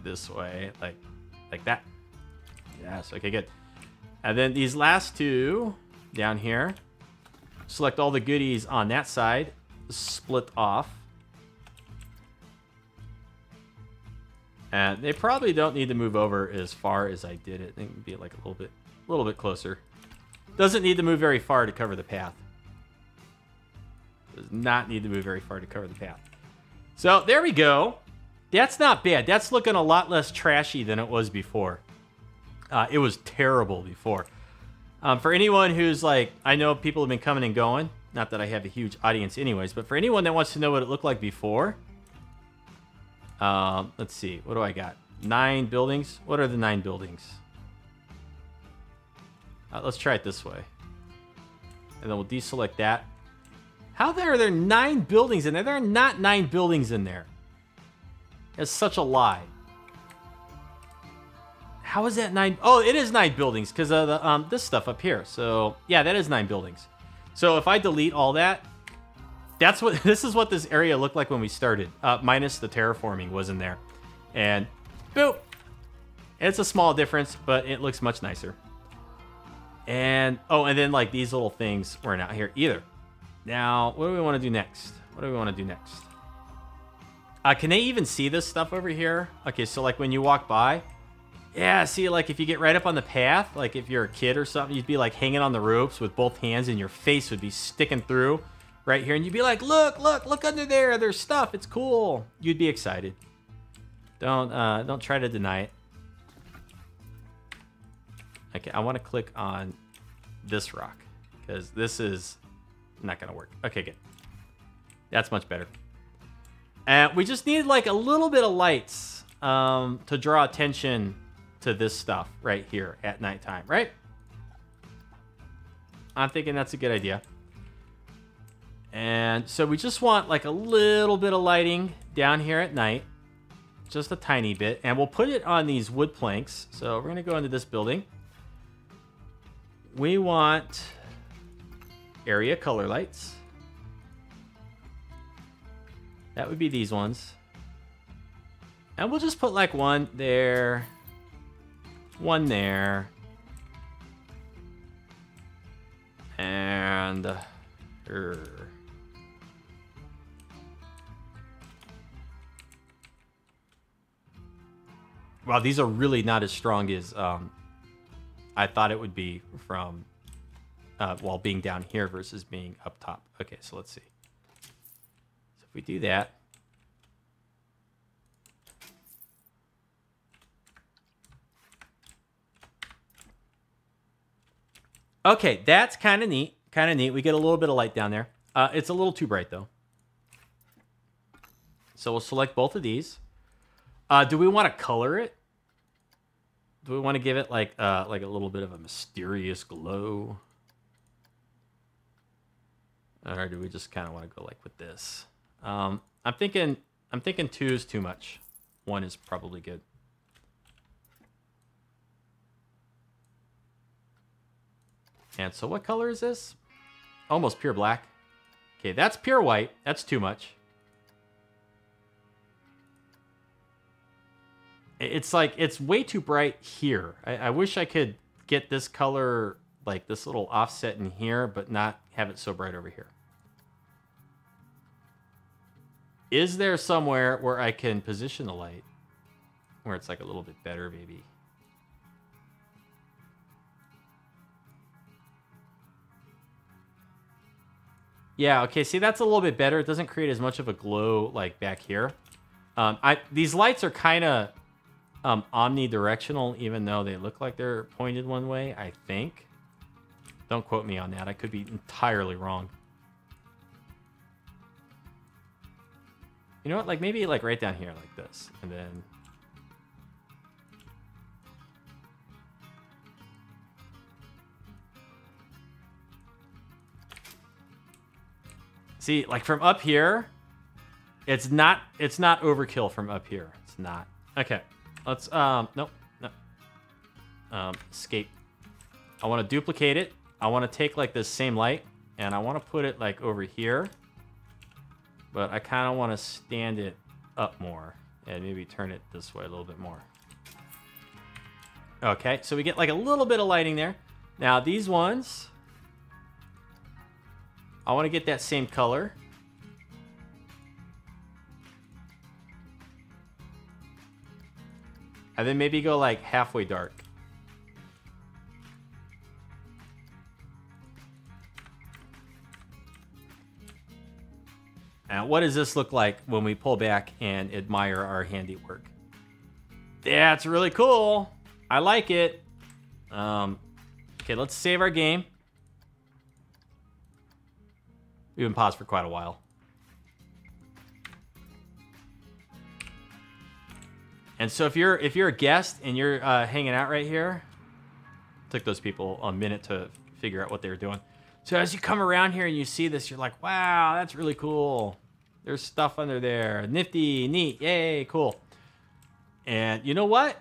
this way, like that. Yes, okay, good. And then these last two down here, select all the goodies on that side, split off. And they probably don't need to move over as far as I did it. They can be like a little bit closer. Doesn't need to move very far to cover the path. Does not need to move very far to cover the path. So there we go. That's not bad. That's looking a lot less trashy than it was before. It was terrible before. For anyone who's like, I know people have been coming and going. Not that I have a huge audience anyways, but for anyone that wants to know what it looked like before. Let's see. What do I got? 9 buildings. What are the 9 buildings? Let's try it this way. And then we'll deselect that. How are there 9 buildings in there? There are not 9 buildings in there. It's such a lie. How is that 9? Oh, it is 9 buildings because of the, this stuff up here. So, yeah, that is 9 buildings. So if I delete all that, this is what this area looked like when we started. Minus the terraforming was in there. And, boop. It's a small difference, but it looks much nicer. And, oh, and then like these little things weren't out here either. Now, what do we want to do next? Can they even see this stuff over here? Okay, so like when you walk by, yeah, see, like if you get right up on the path, like if you're a kid or something, you'd be like hanging on the ropes with both hands and your face would be sticking through right here. And you'd be like, look under there. There's stuff. It's cool. You'd be excited. Don't try to deny it. Okay, I want to click on this rock because this is not going to work. Okay, good. That's much better. And we just need like a little bit of lights to draw attention to this stuff right here at nighttime, right? I'm thinking that's a good idea. And so we just want like a little bit of lighting down here at night. Just a tiny bit. And we'll put it on these wood planks. So we're going to go into this building. We want area color lights. That would be these ones. And we'll just put like one there, one there, and wow, these are really not as strong as I thought it would be from while being down here versus being up top. Okay, so let's see. So if we do that. Okay, that's kind of neat. We get a little bit of light down there. It's a little too bright though. So we'll select both of these. Do we want to color it? Do we want to give it like a little bit of a mysterious glow? Or do we just kind of want to go like with this? I'm thinking 2 is too much. 1 is probably good. And so what color is this? Almost pure black. Okay, that's pure white. That's too much. It's like, it's way too bright here. I wish I could get this color, like this little offset in here, but not have it so bright over here. Is there somewhere where I can position the light where it's like a little bit better, maybe? Yeah, okay, see, that's a little bit better. It doesn't create as much of a glow like back here. These lights are kind of omnidirectional, even though they look like they're pointed one way, I think. Don't quote me on that. I could be entirely wrong. You know what? Like, maybe like right down here like this. And then... See, like from up here, it's not overkill from up here. It's not. Okay. Let's nope. Escape. I want to duplicate it. I want to take like this same light and I want to put it like over here. But I kind of want to stand it up more and maybe turn it this way a little bit more. Okay, so we get like a little bit of lighting there. Now these ones, I want to get that same color. And then maybe go like halfway dark. Now, what does this look like when we pull back and admire our handiwork? That's really cool. I like it. Okay, let's save our game. We've been paused for quite a while. And so if you're a guest and you're hanging out right here, took those people a minute to figure out what they were doing. So as you come around here and you see this, you're like, wow, that's really cool. There's stuff under there. Nifty, neat, yay, cool. And you know what?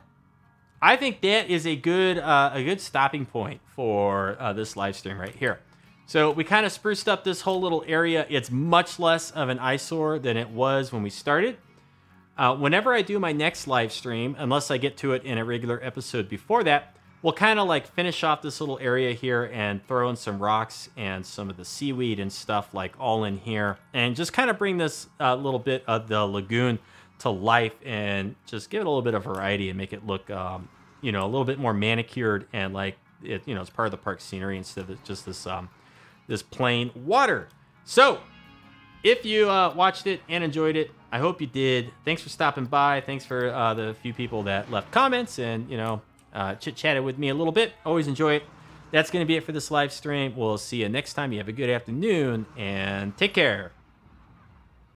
I think that is a good stopping point for this live stream right here. So we kind of spruced up this whole little area. It's much less of an eyesore than it was when we started. Whenever I do my next live stream, unless I get to it in a regular episode before that, we'll kind of like finish off this little area here and throw in some rocks and some of the seaweed and stuff like all in here. And just kind of bring this little bit of the lagoon to life and just give it a little bit of variety and make it look, you know, a little bit more manicured and like, it, you know, it's part of the park scenery instead of just this, this plain water. So if you watched it and enjoyed it, I hope you did. Thanks for stopping by. Thanks for the few people that left comments and, you know, chit-chatted with me a little bit. Always enjoy it. That's going to be it for this live stream. We'll see you next time. You have a good afternoon and take care.